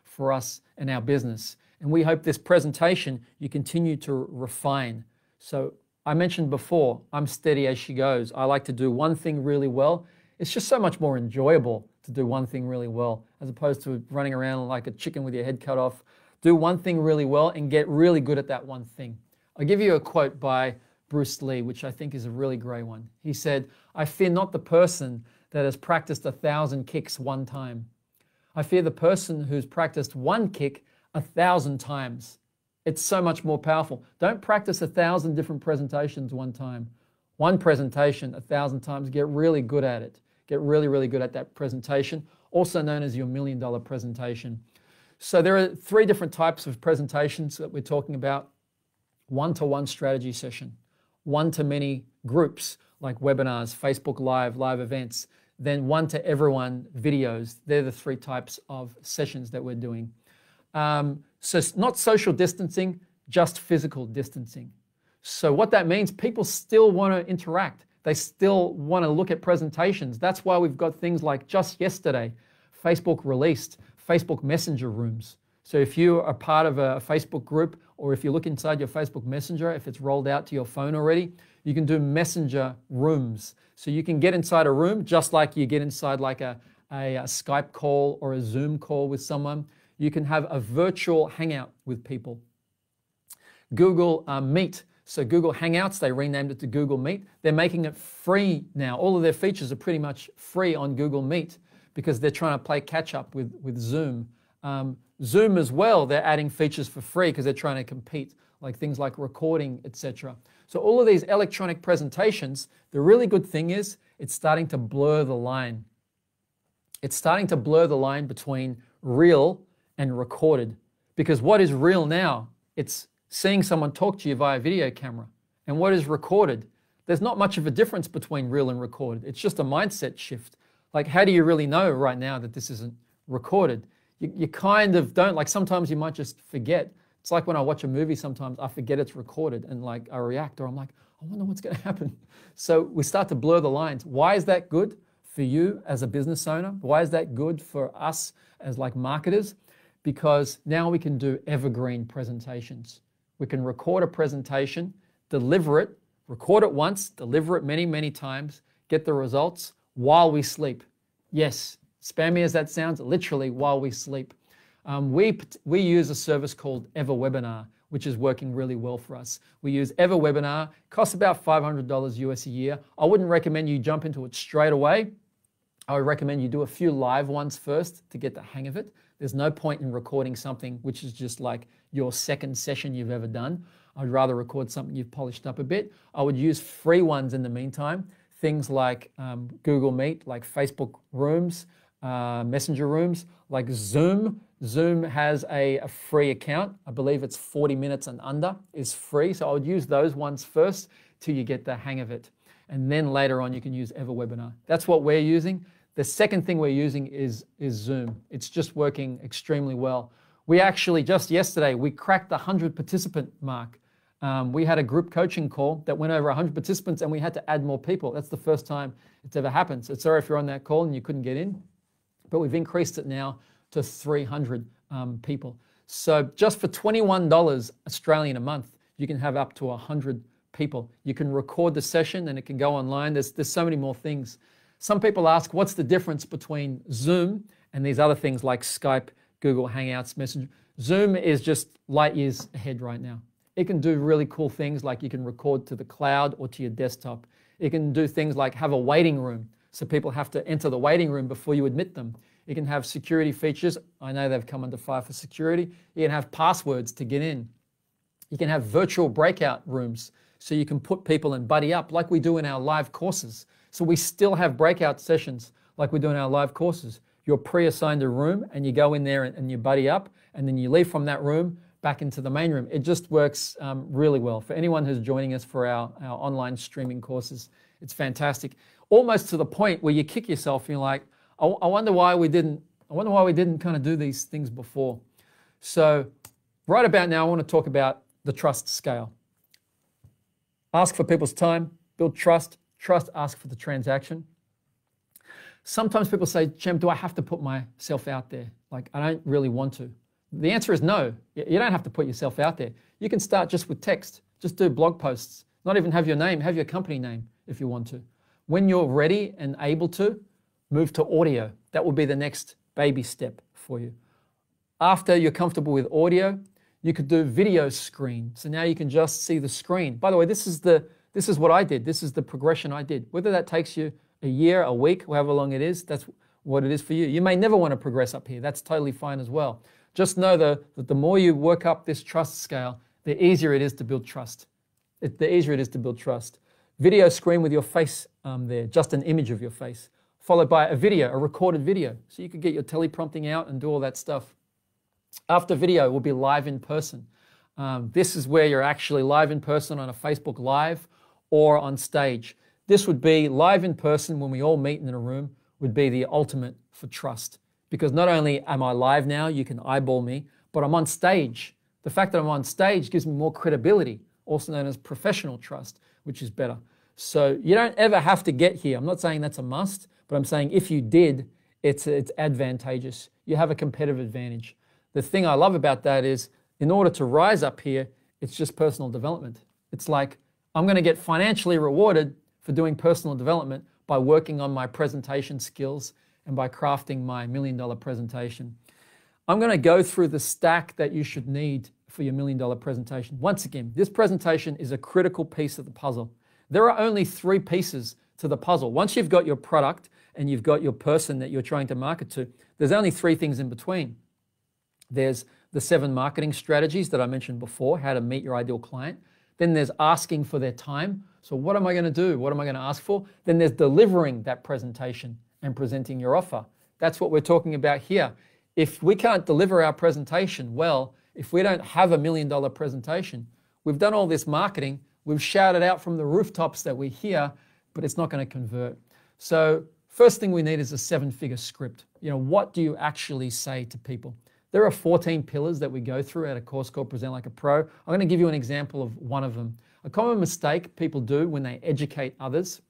for us and our business. And we hope this presentation you continue to refine. So I mentioned before, I'm steady as she goes. I like to do one thing really well. It's just so much more enjoyable to do one thing really well, as opposed to running around like a chicken with your head cut off. Do one thing really well and get really good at that one thing. I'll give you a quote by Bruce Lee, which I think is a really great one. He said, I fear not the person that has practiced 1,000 kicks one time. I fear the person who's practiced one kick 1,000 times. It's so much more powerful. Don't practice 1,000 different presentations one time. One presentation 1,000 times. Get really good at it. Get really, really good at that presentation, also known as your $1 million presentation. So there are 3 different types of presentations that we're talking about. One-to-one strategy session, one-to-many groups like webinars, Facebook Live, live events, then one-to-everyone videos. They're the 3 types of sessions that we're doing. So not social distancing, just physical distancing. So what that means, people still want to interact. They still want to look at presentations. That's why we've got things like just yesterday, Facebook released Facebook Messenger rooms. So if you are part of a Facebook group, or if you look inside your Facebook Messenger, if it's rolled out to your phone already, you can do Messenger rooms. So you can get inside a room just like you get inside like a Skype call or a Zoom call with someone. You can have a virtual hangout with people. Google Meet. So Google Hangouts, they renamed it to Google Meet. They're making it free now. All of their features are pretty much free on Google Meet because they're trying to play catch up with Zoom. Zoom as well, they're adding features for free because they're trying to compete like things like recording, etc. So all of these electronic presentations, the really good thing is it's starting to blur the line. It's starting to blur the line between real and recorded. Because what is real now? It's seeing someone talk to you via video camera. And what is recorded? There's not much of a difference between real and recorded. It's just a mindset shift. Like, how do you really know right now that this isn't recorded? You kind of don't. Like, sometimes you might just forget. It's like when I watch a movie, sometimes I forget it's recorded and like I react, or I'm like, I wonder what's going to happen. So we start to blur the lines. Why is that good for you as a business owner? Why is that good for us as like marketers? Because now we can do evergreen presentations. We can record a presentation, deliver it, record it once, deliver it many, many times, get the results while we sleep. Yes, spammy as that sounds, literally while we sleep. We use a service called EverWebinar, which is working really well for us. We use EverWebinar, costs about $500 US a year. I wouldn't recommend you jump into it straight away. I would recommend you do a few live ones first to get the hang of it. There's no point in recording something which is just like your second session you've ever done. I'd rather record something you've polished up a bit. I would use free ones in the meantime, things like Google Meet, like Facebook Rooms, Messenger Rooms, like Zoom. Zoom has a free account. I believe it's 40 minutes and under is free. So I would use those ones first till you get the hang of it. And then later on, you can use EverWebinar. That's what we're using. The second thing we're using is Zoom. It's just working extremely well. We actually, just yesterday, we cracked the 100 participant mark. We had a group coaching call that went over 100 participants and we had to add more people. That's the first time it's ever happened. So sorry if you're on that call and you couldn't get in, but we've increased it now to 300 people. So just for $21 Australian a month, you can have up to 100 people. You can record the session and it can go online. There's so many more things. Some people ask, what's the difference between Zoom and these other things like Skype, Google Hangouts, Messenger? Zoom is just light years ahead right now. It can do really cool things like you can record to the cloud or to your desktop. It can do things like have a waiting room, so people have to enter the waiting room before you admit them. It can have security features. I know they've come under fire for security. You can have passwords to get in. You can have virtual breakout rooms, so you can put people and buddy up like we do in our live courses. So we still have breakout sessions like we do in our live courses. You're pre-assigned a room and you go in there and you buddy up, and then you leave from that room back into the main room. It just works really well. For anyone who's joining us for our online streaming courses, it's fantastic. Almost to the point where you kick yourself and you're like, I wonder why we didn't kind of do these things before. So right about now, I want to talk about the trust scale. Ask for people's time, build trust. Trust, ask for the transaction. Sometimes people say, Cham, do I have to put myself out there? Like, I don't really want to. The answer is no. You don't have to put yourself out there. You can start just with text. Just do blog posts. Not even have your name, have your company name if you want to. When you're ready and able to, move to audio. That will be the next baby step for you. After you're comfortable with audio, you could do video screen. So now you can just see the screen. By the way, this is what I did. This is the progression I did. Whether that takes you a year, a week, however long it is, that's what it is for you. You may never want to progress up here. That's totally fine as well. Just know that the more you work up this trust scale, the easier it is to build trust. The easier it is to build trust. Video screen with your face there, just an image of your face, followed by a video, a recorded video. So you could get your teleprompting out and do all that stuff. After video will be live in person. This is where you're actually live in person on a Facebook Live or on stage. This would be live in person when we all meet in a room, would be the ultimate for trust. Because not only am I live now, you can eyeball me, but I'm on stage. The fact that I'm on stage gives me more credibility, also known as professional trust, which is better. So you don't ever have to get here. I'm not saying that's a must, but I'm saying if you did, it's advantageous. You have a competitive advantage. The thing I love about that is in order to rise up here, it's just personal development. It's like I'm going to get financially rewarded for doing personal development by working on my presentation skills and by crafting my $1 million presentation. I'm going to go through the stack that you should need for your $1 million presentation. Once again, this presentation is a critical piece of the puzzle. There are only 3 pieces to the puzzle. Once you've got your product and you've got your person that you're trying to market to, there's only 3 things in between. There's the 7 marketing strategies that I mentioned before, how to meet your ideal client. Then there's asking for their time. So what am I going to do? What am I going to ask for? Then there's delivering that presentation and presenting your offer. That's what we're talking about here. If we can't deliver our presentation well, if we don't have $1 million presentation, we've done all this marketing, we've shouted out from the rooftops that we hear, but it's not going to convert. So first thing we need is a 7-figure script. What do you actually say to people? There are 14 pillars that we go through at a course called Present Like a Pro. I'm going to give you an example of one of them. A common mistake people do when they educate others.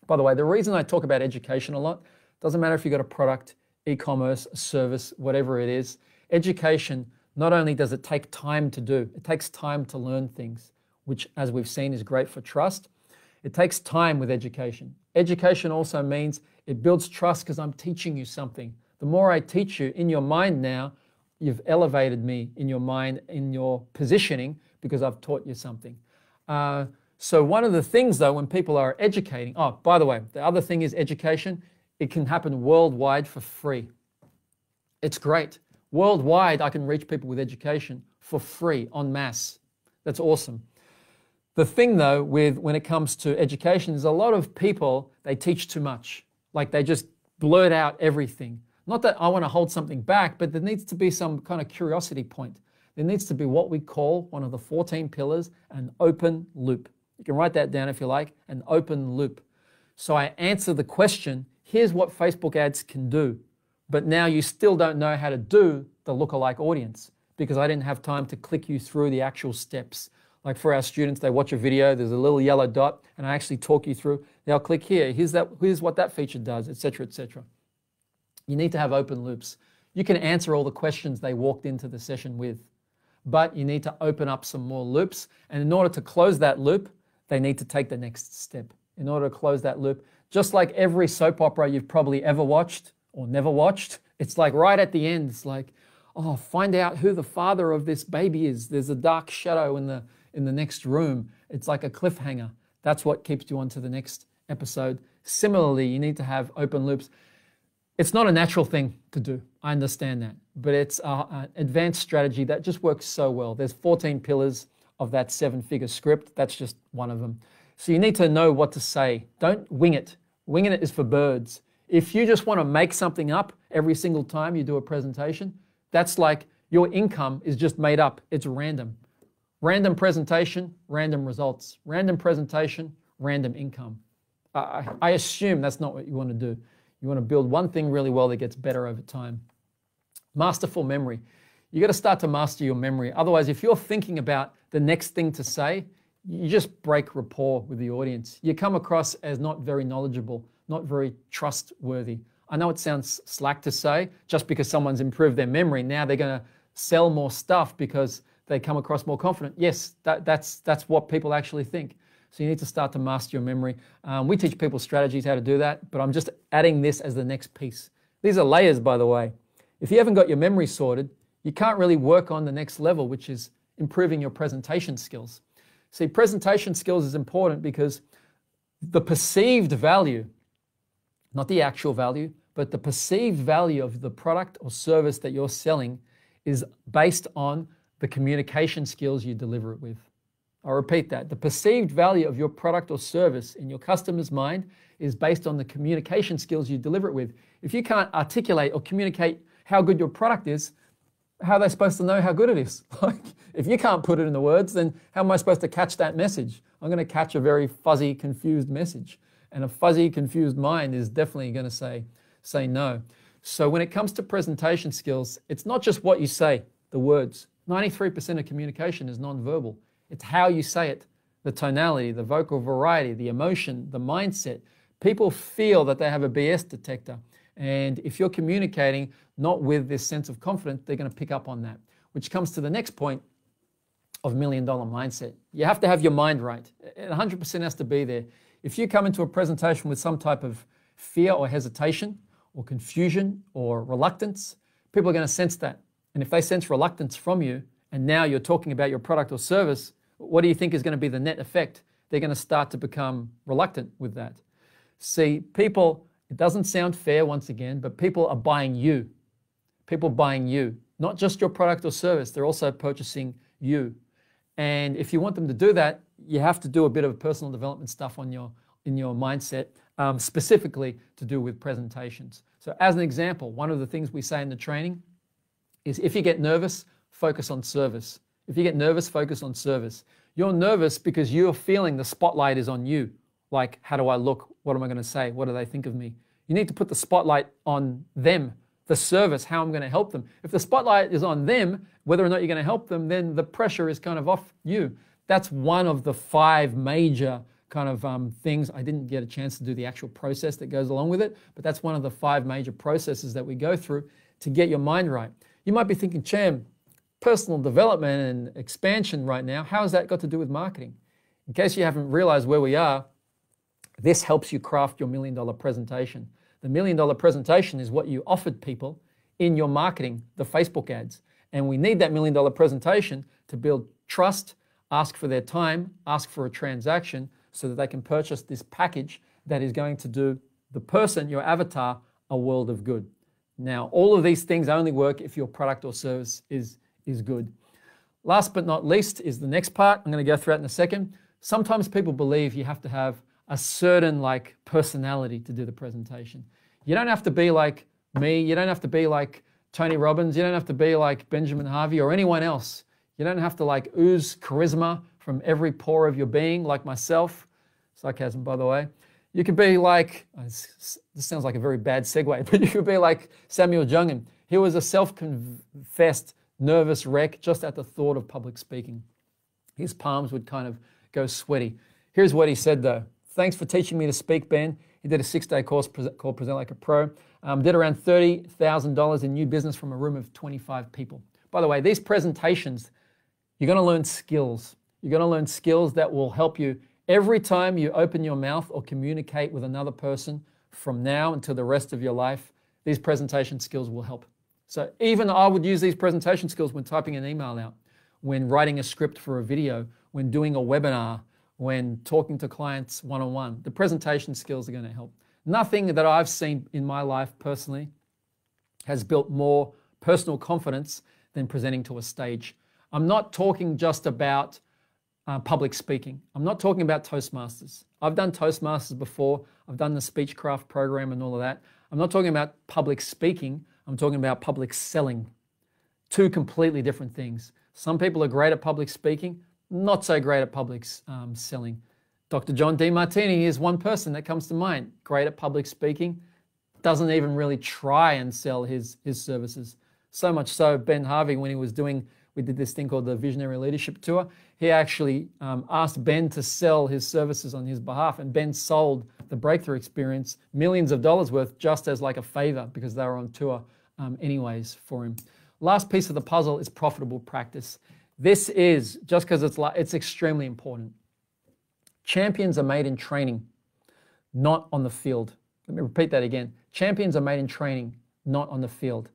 By the way, the reason I talk about education a lot, doesn't matter if you've got a product, e-commerce, a service, whatever it is. Education, not only does it take time to do, it takes time to learn things, which, as we've seen, is great for trust. It takes time with education. Education also means it builds trust because I'm teaching you something. The more I teach you, in your mind now, you've elevated me in your mind, in your positioning, because I've taught you something. So one of the things, though, when people are educating, oh, by the way, the other thing is education. It can happen worldwide for free. It's great. Worldwide, I can reach people with education for free, en masse. That's awesome. The thing, though, when it comes to education is a lot of people, they teach too much. Like they just blurt out everything. Not that I want to hold something back, but there needs to be some kind of curiosity point. There needs to be what we call, one of the 14 pillars, an open loop. You can write that down if you like, an open loop. So I answer the question, here's what Facebook ads can do, but now you still don't know how to do the lookalike audience because I didn't have time to click you through the actual steps. Like for our students, they watch a video, there's a little yellow dot, and I actually talk you through. They'll click here, here's what that feature does, etc., etc. You need to have open loops. You can answer all the questions they walked into the session with, but you need to open up some more loops. And in order to close that loop, they need to take the next step. In order to close that loop, just like every soap opera you've probably ever watched or never watched, it's like right at the end, it's like, oh, find out who the father of this baby is. There's a dark shadow in the next room. It's like a cliffhanger. That's what keeps you on to the next episode. Similarly, you need to have open loops. It's not a natural thing to do. I understand that. But it's an advanced strategy that just works so well. There's 14 pillars of that 7-figure script. That's just one of them. So you need to know what to say. Don't wing it. Winging it is for birds. If you just want to make something up every single time you do a presentation, that's like your income is just made up. It's random. Random presentation, random results. Random presentation, random income. I assume that's not what you want to do. You want to build one thing really well that gets better over time. Masterful memory. You got to start to master your memory. Otherwise, if you're thinking about the next thing to say, you just break rapport with the audience. You come across as not very knowledgeable, not very trustworthy. I know it sounds slack to say, just because someone's improved their memory, now they're going to sell more stuff because they come across more confident. Yes, that's what people actually think. So you need to start to master your memory. We teach people strategies how to do that, but I'm just adding this as the next piece. These are layers, by the way. If you haven't got your memory sorted, you can't really work on the next level, which is improving your presentation skills. See, presentation skills is important because the perceived value, not the actual value, but the perceived value of the product or service that you're selling is based on the communication skills you deliver it with. I'll repeat that. The perceived value of your product or service in your customer's mind is based on the communication skills you deliver it with. If you can't articulate or communicate how good your product is, how are they supposed to know how good it is? Like, if you can't put it in the words, then how am I supposed to catch that message? I'm going to catch a very fuzzy, confused message. And a fuzzy, confused mind is definitely going to say no. So when it comes to presentation skills, it's not just what you say, the words. 93% of communication is nonverbal. It's how you say it, the tonality, the vocal variety, the emotion, the mindset. People feel that they have a BS detector. And if you're communicating not with this sense of confidence, they're going to pick up on that, which comes to the next point of $1 million mindset. You have to have your mind right. It 100% has to be there. If you come into a presentation with some type of fear or hesitation or confusion or reluctance, people are going to sense that. And if they sense reluctance from you, and now you're talking about your product or service, what do you think is going to be the net effect? They're going to start to become reluctant with that. See, people, it doesn't sound fair once again, but people are buying you. People buying you, not just your product or service. They're also purchasing you. And if you want them to do that, you have to do a bit of personal development stuff in your mindset, specifically to do with presentations. So as an example, one of the things we say in the training is if you get nervous, focus on service. If you get nervous, focus on service. You're nervous because you're feeling the spotlight is on you. Like, how do I look? What am I going to say? What do they think of me? You need to put the spotlight on them, the service, how I'm going to help them. If the spotlight is on them, whether or not you're going to help them, then the pressure is kind of off you. That's one of the 5 major kind of things. I didn't get a chance to do the actual process that goes along with it, but that's one of the 5 major processes that we go through to get your mind right. You might be thinking, Cham, personal development and expansion right now, how has that got to do with marketing? In case you haven't realized where we are, this helps you craft your $1 million presentation. The $1 million presentation is what you offered people in your marketing, the Facebook ads. And we need that $1 million presentation to build trust, ask for their time, ask for a transaction so that they can purchase this package that is going to do the person, your avatar, a world of good. Now, all of these things only work if your product or service is good. Last but not least is the next part. I'm going to go through that in a second. Sometimes people believe you have to have a certain personality to do the presentation. You don't have to be like me. You don't have to be like Tony Robbins. You don't have to be like Benjamin Harvey or anyone else. You don't have to ooze charisma from every pore of your being like myself. Sarcasm, by the way. You could be like, this sounds like a very bad segue, but you could be like Samuel Jungen. He was a self-confessed nervous wreck just at the thought of public speaking. His palms would kind of go sweaty. Here's what he said though. Thanks for teaching me to speak, Ben. He did a 6-day course called Present Like a Pro. Did around $30,000 in new business from a room of 25 people. By the way, these presentations, you're going to learn skills. You're going to learn skills that will help you every time you open your mouth or communicate with another person from now until the rest of your life. These presentation skills will help. So even I would use these presentation skills when typing an email out, when writing a script for a video, when doing a webinar, when talking to clients one-on-one. The presentation skills are going to help. Nothing that I've seen in my life personally has built more personal confidence than presenting to a stage. I'm not talking just about public speaking. I'm not talking about Toastmasters. I've done Toastmasters before. I've done the Speechcraft program and all of that. I'm not talking about public speaking. I'm talking about public selling. 2 completely different things. Some people are great at public speaking, not so great at public selling. Dr. John DeMartini is one person that comes to mind. Great at public speaking, doesn't even really try and sell his services. So much so, Ben Harvey, when he was doing, we did this thing called the Visionary Leadership Tour, he actually asked Ben to sell his services on his behalf, and Ben sold the Breakthrough Experience millions of dollars worth just as like a favor because they were on tour anyways for him. Last piece of the puzzle is profitable practice. This is, just because it's extremely important. Champions are made in training, not on the field. Let me repeat that again. Champions are made in training, not on the field.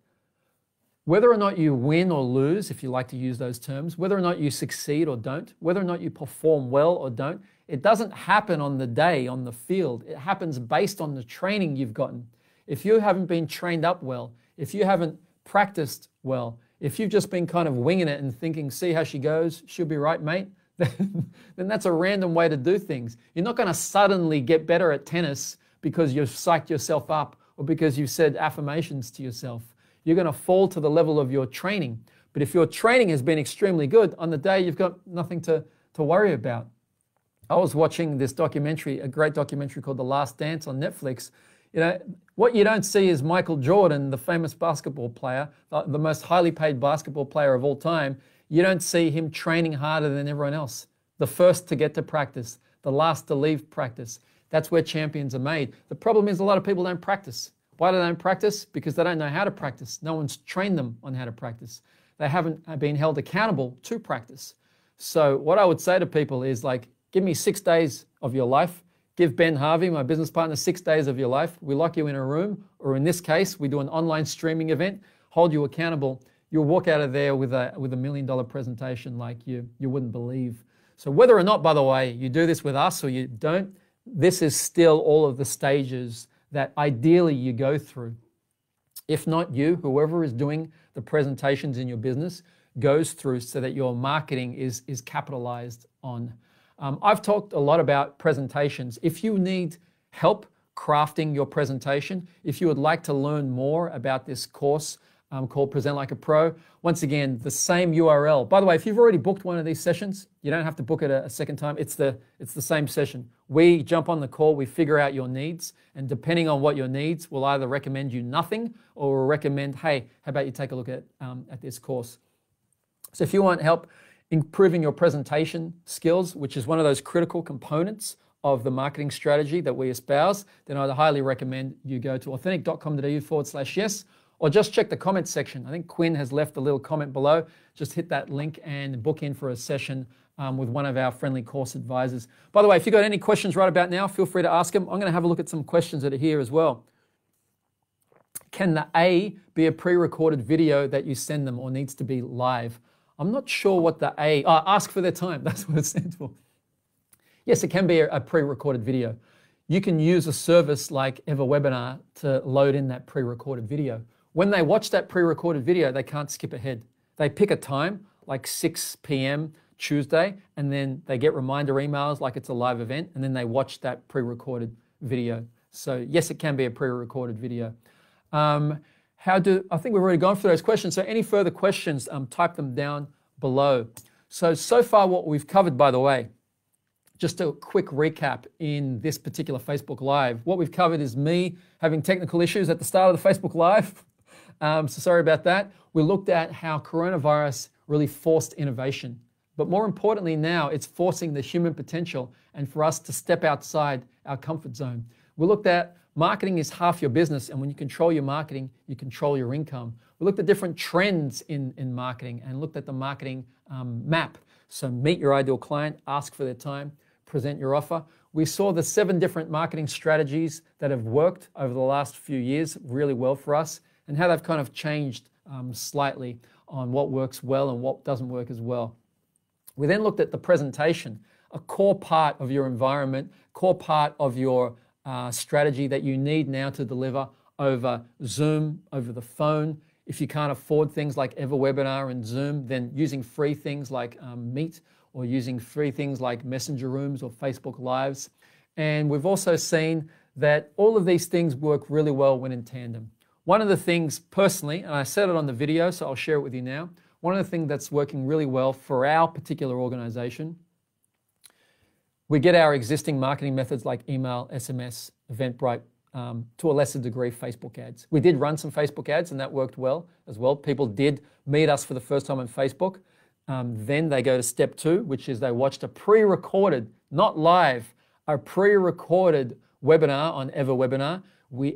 Whether or not you win or lose, if you like to use those terms, whether or not you succeed or don't, whether or not you perform well or don't, it doesn't happen on the day, on the field. It happens based on the training you've gotten. If you haven't been trained up well, if you haven't practiced well, if you've just been kind of winging it and thinking, see how she goes, she'll be right, mate, then that's a random way to do things. You're not going to suddenly get better at tennis because you've psyched yourself up or because you've said affirmations to yourself. You're going to fall to the level of your training. But if your training has been extremely good, on the day you've got nothing to worry about. I was watching this documentary, a great documentary called The Last Dance on Netflix. You know, what you don't see is Michael Jordan, the famous basketball player, the most highly paid basketball player of all time. You don't see him training harder than everyone else. The first to get to practice, the last to leave practice. That's where champions are made. The problem is a lot of people don't practice. Why do they don't practice? Because they don't know how to practice. No one's trained them on how to practice. They haven't been held accountable to practice. So what I would say to people is like, give me 6 days of your life. Give Ben Harvey, my business partner, 6 days of your life. We lock you in a room, or in this case, we do an online streaming event, hold you accountable. You'll walk out of there with a $1 million presentation like you wouldn't believe. So whether or not, by the way, you do this with us or you don't, this is still all of the stages that ideally you go through. If not you, whoever is doing the presentations in your business goes through so that your marketing is capitalized on. I've talked a lot about presentations. If you need help crafting your presentation, if you would like to learn more about this course called Present Like a Pro, once again, the same URL. By the way, if you've already booked one of these sessions, you don't have to book it a second time. It's the same session. We jump on the call, we figure out your needs, and depending on what your needs, we'll either recommend you nothing or we'll recommend, hey, how about you take a look at this course. So if you want help improving your presentation skills, which is one of those critical components of the marketing strategy that we espouse, then I'd highly recommend you go to authentic.com.au/yes, or just check the comments section. I think Quinn has left a little comment below. Just hit that link and book in for a session with one of our friendly course advisors. By the way, if you've got any questions right about now, feel free to ask them. I'm going to have a look at some questions that are here as well. Can the A be a pre-recorded video that you send them or needs to be live? I'm not sure what the A, ask for their time. That's what it stands for. Yes, it can be a pre-recorded video. You can use a service like EverWebinar to load in that pre-recorded video. When they watch that pre-recorded video, they can't skip ahead. They pick a time, like 6 p.m. Tuesday, and then they get reminder emails like it's a live event, and then they watch that pre-recorded video. So yes, it can be a pre-recorded video. I think we've already gone through those questions. So any further questions, type them down below. So far what we've covered, by the way, just a quick recap in this particular Facebook Live. What we've covered is me having technical issues at the start of the Facebook Live. So sorry about that. We looked at how coronavirus really forced innovation. But more importantly now, it's forcing the human potential and for us to step outside our comfort zone. We looked at marketing is half your business, and when you control your marketing, you control your income. We looked at different trends in marketing and looked at the marketing map. So meet your ideal client, ask for their time, present your offer. We saw the 7 different marketing strategies that have worked over the last few years really well for us and how they've kind of changed slightly on what works well and what doesn't work as well. We then looked at the presentation, a core part of your environment, core part of your strategy that you need now to deliver over Zoom, over the phone. If you can't afford things like EverWebinar and Zoom, then using free things like Meet or using free things like Messenger Rooms or Facebook Lives. And we've also seen that all of these things work really well when in tandem. One of the things personally, and I said it on the video, so I'll share it with you now, one of the things that's working really well for our particular organization, we get our existing marketing methods like email, SMS, Eventbrite, to a lesser degree, Facebook ads. We did run some Facebook ads and that worked well as well. People did meet us for the first time on Facebook. Then they go to step 2, which is they watched a pre-recorded, not live, a pre-recorded webinar on EverWebinar.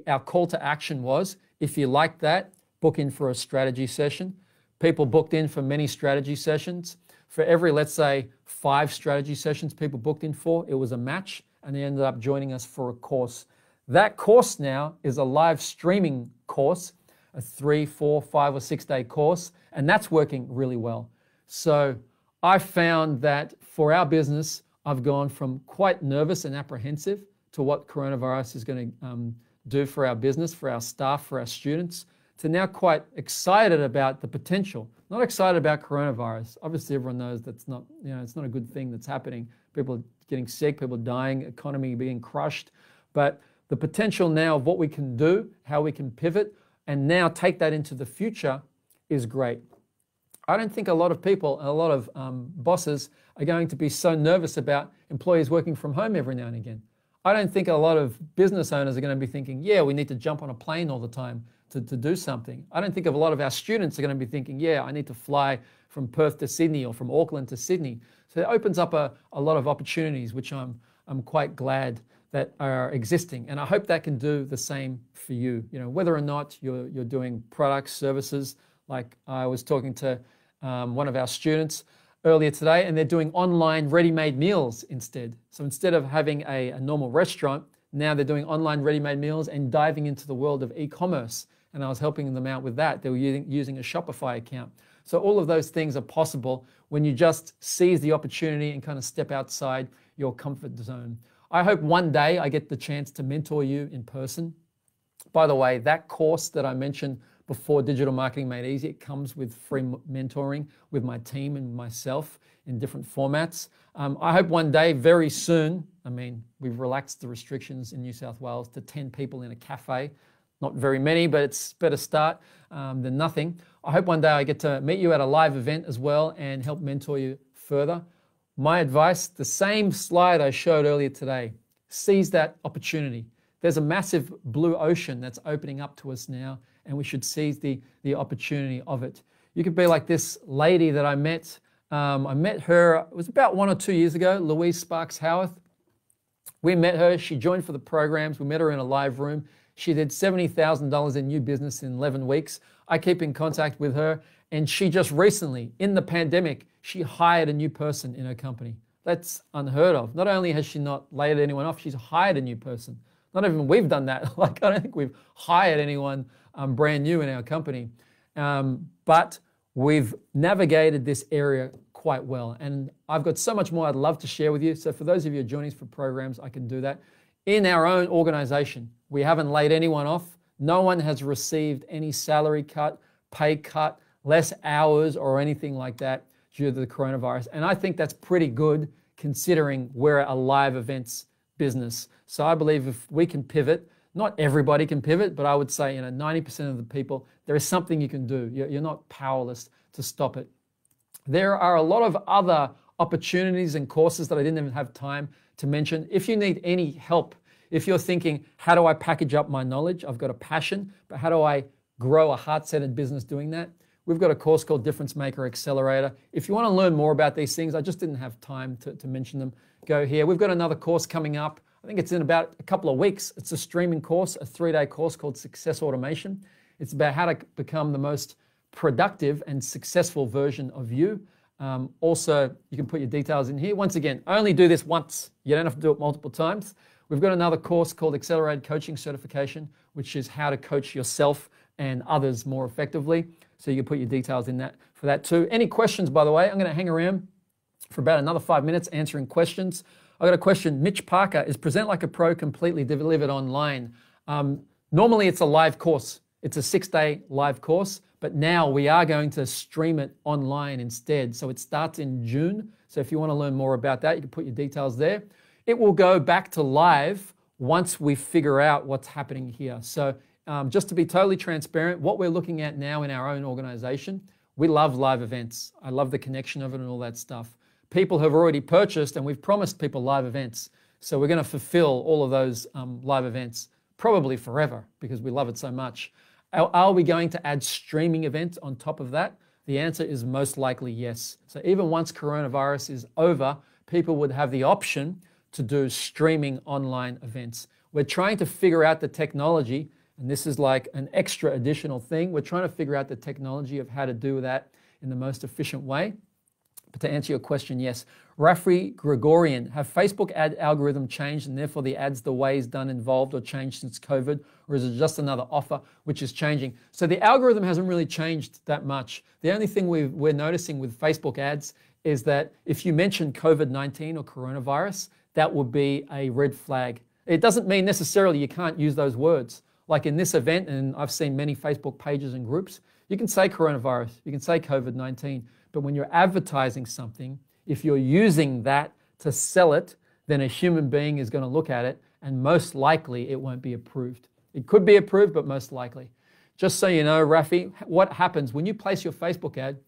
Our call to action was, if you like that, book in for a strategy session. People booked in for many strategy sessions. For every, let's say, 5 strategy sessions people booked in for, it was a match, and they ended up joining us for a course. That course now is a live streaming course, a 3, 4, 5, or 6 day course, and that's working really well. So I found that for our business, I've gone from quite nervous and apprehensive to what coronavirus is going to do for our business, for our staff, for our students, to now quite excited about the potential. Not excited about coronavirus. Obviously, everyone knows that's not, it's not a good thing that's happening. People are getting sick, people dying, economy being crushed. But the potential now of what we can do, how we can pivot, and now take that into the future is great. I don't think a lot of people and a lot of bosses are going to be so nervous about employees working from home every now and again. I don't think a lot of business owners are going to be thinking, yeah, we need to jump on a plane all the time to do something. I don't think of a lot of our students are going to be thinking, yeah, I need to fly from Perth to Sydney or from Auckland to Sydney. So it opens up a lot of opportunities, which I'm quite glad that are existing. And I hope that can do the same for you. Whether or not you're doing products, services, like I was talking to one of our students earlier today, and they're doing online ready-made meals instead. So instead of having a normal restaurant, now they're doing online ready-made meals and diving into the world of e-commerce. And I was helping them out with that. They were using a Shopify account. So all of those things are possible when you just seize the opportunity and kind of step outside your comfort zone. I hope one day I get the chance to mentor you in person. By the way, that course that I mentioned before, Digital Marketing Made Easy, it comes with free mentoring with my team and myself in different formats. I hope one day, very soon, I mean, we've relaxed the restrictions in New South Wales to 10 people in a cafe. Not very many, but it's better start than nothing. I hope one day I get to meet you at a live event as well and help mentor you further. My advice, the same slide I showed earlier today, seize that opportunity. There's a massive blue ocean that's opening up to us now, and we should seize the opportunity of it. You could be like this lady that I met. I met her, it was about 1 or 2 years ago, Louise Sparks Howarth. We met her, she joined for the programs, we met her in a live room. She did $70,000 in new business in 11 weeks. I keep in contact with her, and she just recently, in the pandemic, she hired a new person in her company. That's unheard of. Not only has she not laid anyone off, she's hired a new person. Not even we've done that. Like, I don't think we've hired anyone brand new in our company. But we've navigated this area quite well. And I've got so much more I'd love to share with you. So for those of you joining us for programs, I can do that. In our own organization, we haven't laid anyone off. No one has received any salary cut, pay cut, less hours or anything like that due to the coronavirus. And I think that's pretty good considering we're a live events business. So I believe if we can pivot, not everybody can pivot, but I would say 90% of the people, there is something you can do. You're not powerless to stop it. There are a lot of other opportunities and courses that I didn't even have time to mention. If you need any help, if you're thinking, how do I package up my knowledge? I've got a passion, but how do I grow a heart-centered business doing that? We've got a course called Difference Maker Accelerator. If you want to learn more about these things, I just didn't have time to mention them, go here. We've got another course coming up. I think it's in about a couple of weeks. It's a streaming course, a 3-day course called Success Automation. It's about how to become the most productive and successful version of you. Also, you can put your details in here. Once again, only do this once. You don't have to do it multiple times. We've got another course called Accelerated Coaching Certification, which is how to coach yourself and others more effectively. So you can put your details in that for that too. Any questions, by the way? I'm going to hang around for about another 5 minutes answering questions. I got a question. Mitch Parker, is Present Like a Pro completely delivered online? Normally it's a live course. It's a 6-day live course, but now we are going to stream it online instead. So it starts in June. So if you want to learn more about that, you can put your details there. It will go back to live once we figure out what's happening here. So just to be totally transparent, what we're looking at now in our own organization, we love live events. I love the connection of it and all that stuff. People have already purchased and we've promised people live events. So we're going to fulfill all of those live events probably forever because we love it so much. Are we going to add streaming events on top of that? The answer is most likely yes. So even once coronavirus is over, people would have the option to do streaming online events. We're trying to figure out the technology, and this is like an extra additional thing. We're trying to figure out the technology of how to do that in the most efficient way. But to answer your question, yes. Rafi Gregorian, have Facebook ad algorithm changed and therefore the ads, the ways done involved or changed since COVID, or is it just another offer which is changing? So the algorithm hasn't really changed that much. The only thing we're noticing with Facebook ads is that if you mention COVID-19 or coronavirus, that would be a red flag. It doesn't mean necessarily you can't use those words. Like in this event, and I've seen many Facebook pages and groups, you can say coronavirus, you can say COVID-19, but when you're advertising something, if you're using that to sell it, then a human being is going to look at it and most likely it won't be approved. It could be approved, but most likely. Just so you know, Rafi, what happens when you place your Facebook ad,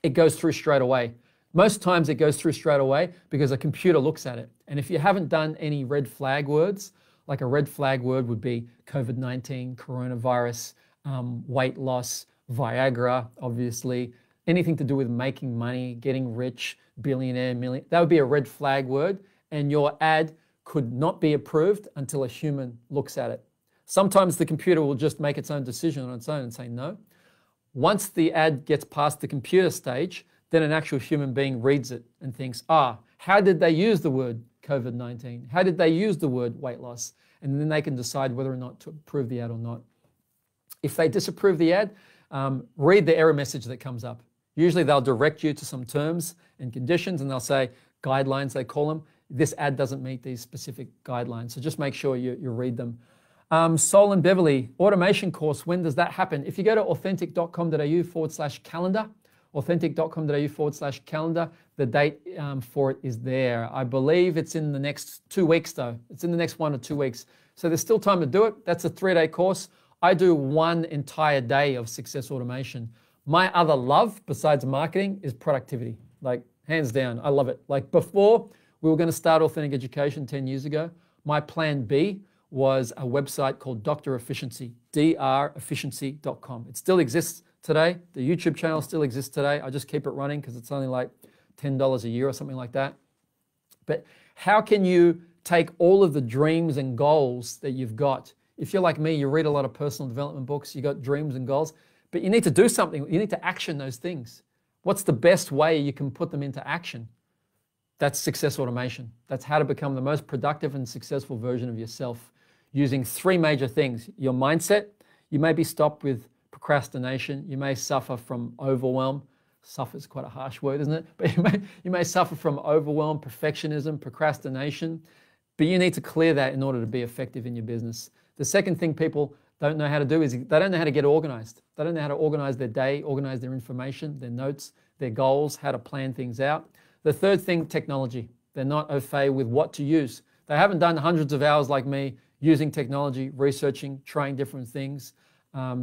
it goes through straight away. Most times it goes through straight away because a computer looks at it. And if you haven't done any red flag words, like a red flag word would be COVID-19, coronavirus, weight loss, Viagra, obviously, anything to do with making money, getting rich, billionaire, million, that would be a red flag word. And your ad could not be approved until a human looks at it. Sometimes the computer will just make its own decision on its own and say no. Once the ad gets past the computer stage, then an actual human being reads it and thinks, how did they use the word COVID-19? How did they use the word weight loss? And then they can decide whether or not to approve the ad or not. If they disapprove the ad, read the error message that comes up. Usually they'll direct you to some terms and conditions and they'll say guidelines, they call them. This ad doesn't meet these specific guidelines. So just make sure you read them. Sol and Beverly, automation course, when does that happen? If you go to authentic.com.au/calendar, authentic.com.au/calendar, the date for it is there. I believe it's in the next 2 weeks though. It's in the next 1 or 2 weeks. So there's still time to do it. That's a 3-day course. I do 1 entire day of success automation. My other love besides marketing is productivity. Like hands down, I love it. Like before we were going to start Authentic Education 10 years ago, my plan B was a website called Dr. Efficiency, drefficiency.com. It still exists today. The YouTube channel still exists today. I just keep it running because it's only like $10 a year or something like that. But how can you take all of the dreams and goals that you've got? If you're like me, you read a lot of personal development books, you got dreams and goals, but you need to do something. You need to action those things. What's the best way you can put them into action? That's success automation. That's how to become the most productive and successful version of yourself using 3 major things. Your mindset. You may be stopped with procrastination. You may suffer from overwhelm. Suffer is quite a harsh word, isn't it? But you may suffer from overwhelm, perfectionism, procrastination. But you need to clear that in order to be effective in your business. The second thing people don't know how to do is they don't know how to get organized. They don't know how to organize their day, organize their information, their notes, their goals, how to plan things out. The third thing, technology. They're not au fait with what to use. They haven't done hundreds of hours like me using technology, researching, trying different things.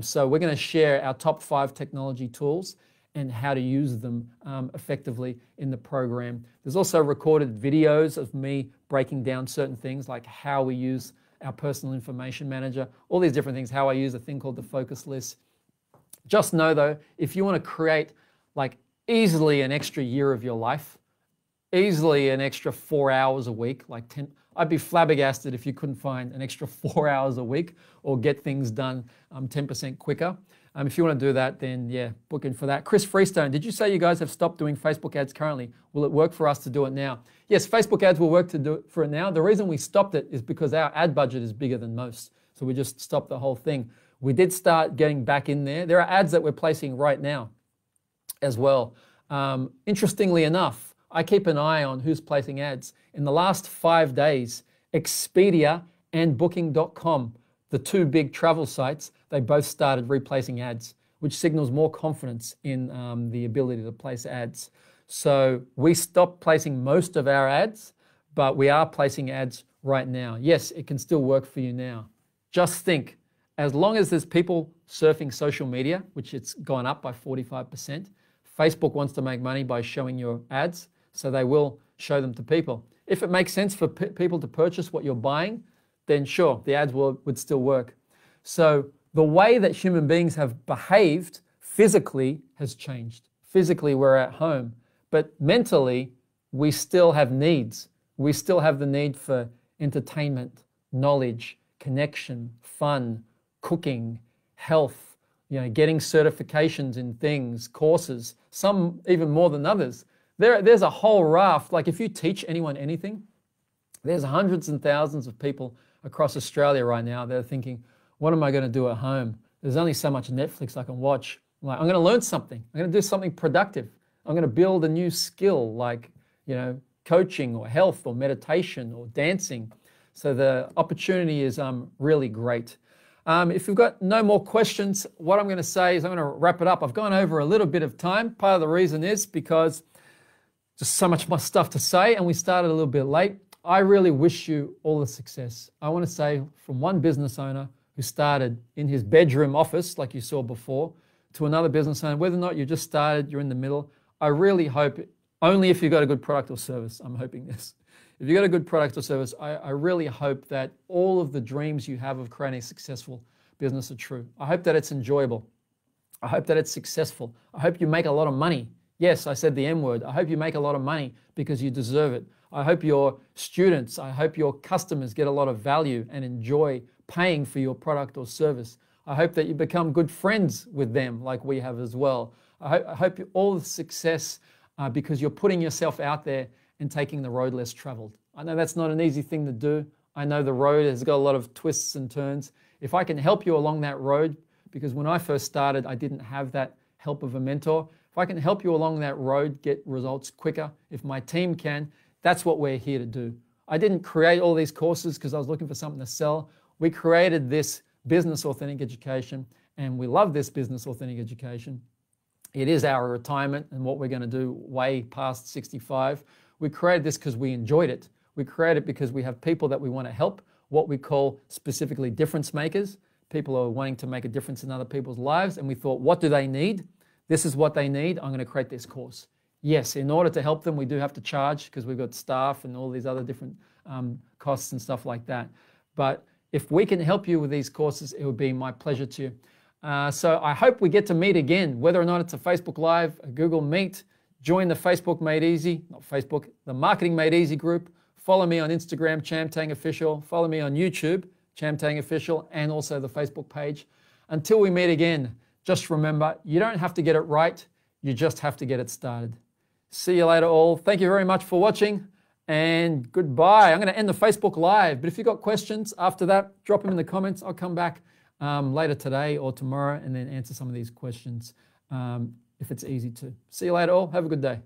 So we're going to share our top 5 technology tools and how to use them effectively in the program. There's also recorded videos of me breaking down certain things like how we use our personal information manager, all these different things, how I use a thing called the focus list. Just know though, if you want to create like easily an extra year of your life, easily an extra 4 hours a week, like 10, I'd be flabbergasted if you couldn't find an extra 4 hours a week or get things done 10% quicker. If you want to do that, then yeah, book in for that. Chris Freestone, did you say you guys have stopped doing Facebook ads currently? Will it work for us to do it now? Yes, Facebook ads will work to do it for it now. The reason we stopped it is because our ad budget is bigger than most. So we just stopped the whole thing. We did start getting back in there. There are ads that we're placing right now as well. Interestingly enough, I keep an eye on who's placing ads. In the last 5 days, Expedia and Booking.com, the 2 big travel sites, they both started replacing ads, which signals more confidence in the ability to place ads. So we stopped placing most of our ads, but we are placing ads right now. Yes, it can still work for you now. Just think, as long as there's people surfing social media, which it's gone up by 45%, Facebook wants to make money by showing your ads, so they will show them to people. If it makes sense for people to purchase what you're buying, then sure, the ads would still work. So the way that human beings have behaved physically has changed. Physically, we're at home, but mentally, we still have needs. We still have the need for entertainment, knowledge, connection, fun, cooking, health, getting certifications in things, courses, some even more than others. There's a whole raft. Like if you teach anyone anything, there's hundreds and thousands of people across Australia right now that are thinking, what am I going to do at home? There's only so much Netflix I can watch. I'm going to learn something. I'm going to do something productive. I'm going to build a new skill like, coaching or health or meditation or dancing. So the opportunity is really great. If you've got no more questions, what I'm going to say is I'm going to wrap it up. I've gone over a little bit of time. Part of the reason is because just so much more stuff to say, and we started a little bit late. I really wish you all the success. I want to say from one business owner who started in his bedroom office, like you saw before, to another business owner, whether or not you just started, you're in the middle, I really hope, only if you've got a good product or service, I'm hoping this. If you've got a good product or service, I really hope that all of the dreams you have of creating a successful business are true. I hope that it's enjoyable. I hope that it's successful. I hope you make a lot of money. Yes, I said the M word. I hope you make a lot of money because you deserve it. I hope your students, I hope your customers get a lot of value and enjoy paying for your product or service. I hope that you become good friends with them like we have as well. I hope all the success because you're putting yourself out there and taking the road less traveled. I know that's not an easy thing to do. I know the road has got a lot of twists and turns. If I can help you along that road, because when I first started, I didn't have that help of a mentor. If I can help you along that road, get results quicker, if my team can, that's what we're here to do. I didn't create all these courses because I was looking for something to sell. We created this business authentic education, and we love this business authentic education. It is our retirement and what we're going to do way past 65. We created this because we enjoyed it. We created it because we have people that we want to help, what we call specifically difference makers. People are wanting to make a difference in other people's lives, and we thought, what do they need? This is what they need. I'm going to create this course. Yes, in order to help them, we do have to charge because we've got staff and all these other different costs and stuff like that. But if we can help you with these courses, it would be my pleasure to you. So I hope we get to meet again, whether or not it's a Facebook Live, a Google Meet. Join the Facebook Made Easy, not Facebook, the Marketing Made Easy group. Follow me on Instagram, Cham Tang Official. Follow me on YouTube, Cham Tang Official, and also the Facebook page. Until we meet again, just remember, you don't have to get it right, you just have to get it started. See you later all. Thank you very much for watching, and goodbye. I'm going to end the Facebook Live, but if you've got questions after that, drop them in the comments. I'll come back later today or tomorrow and then answer some of these questions if it's easy to. See you later all. Have a good day.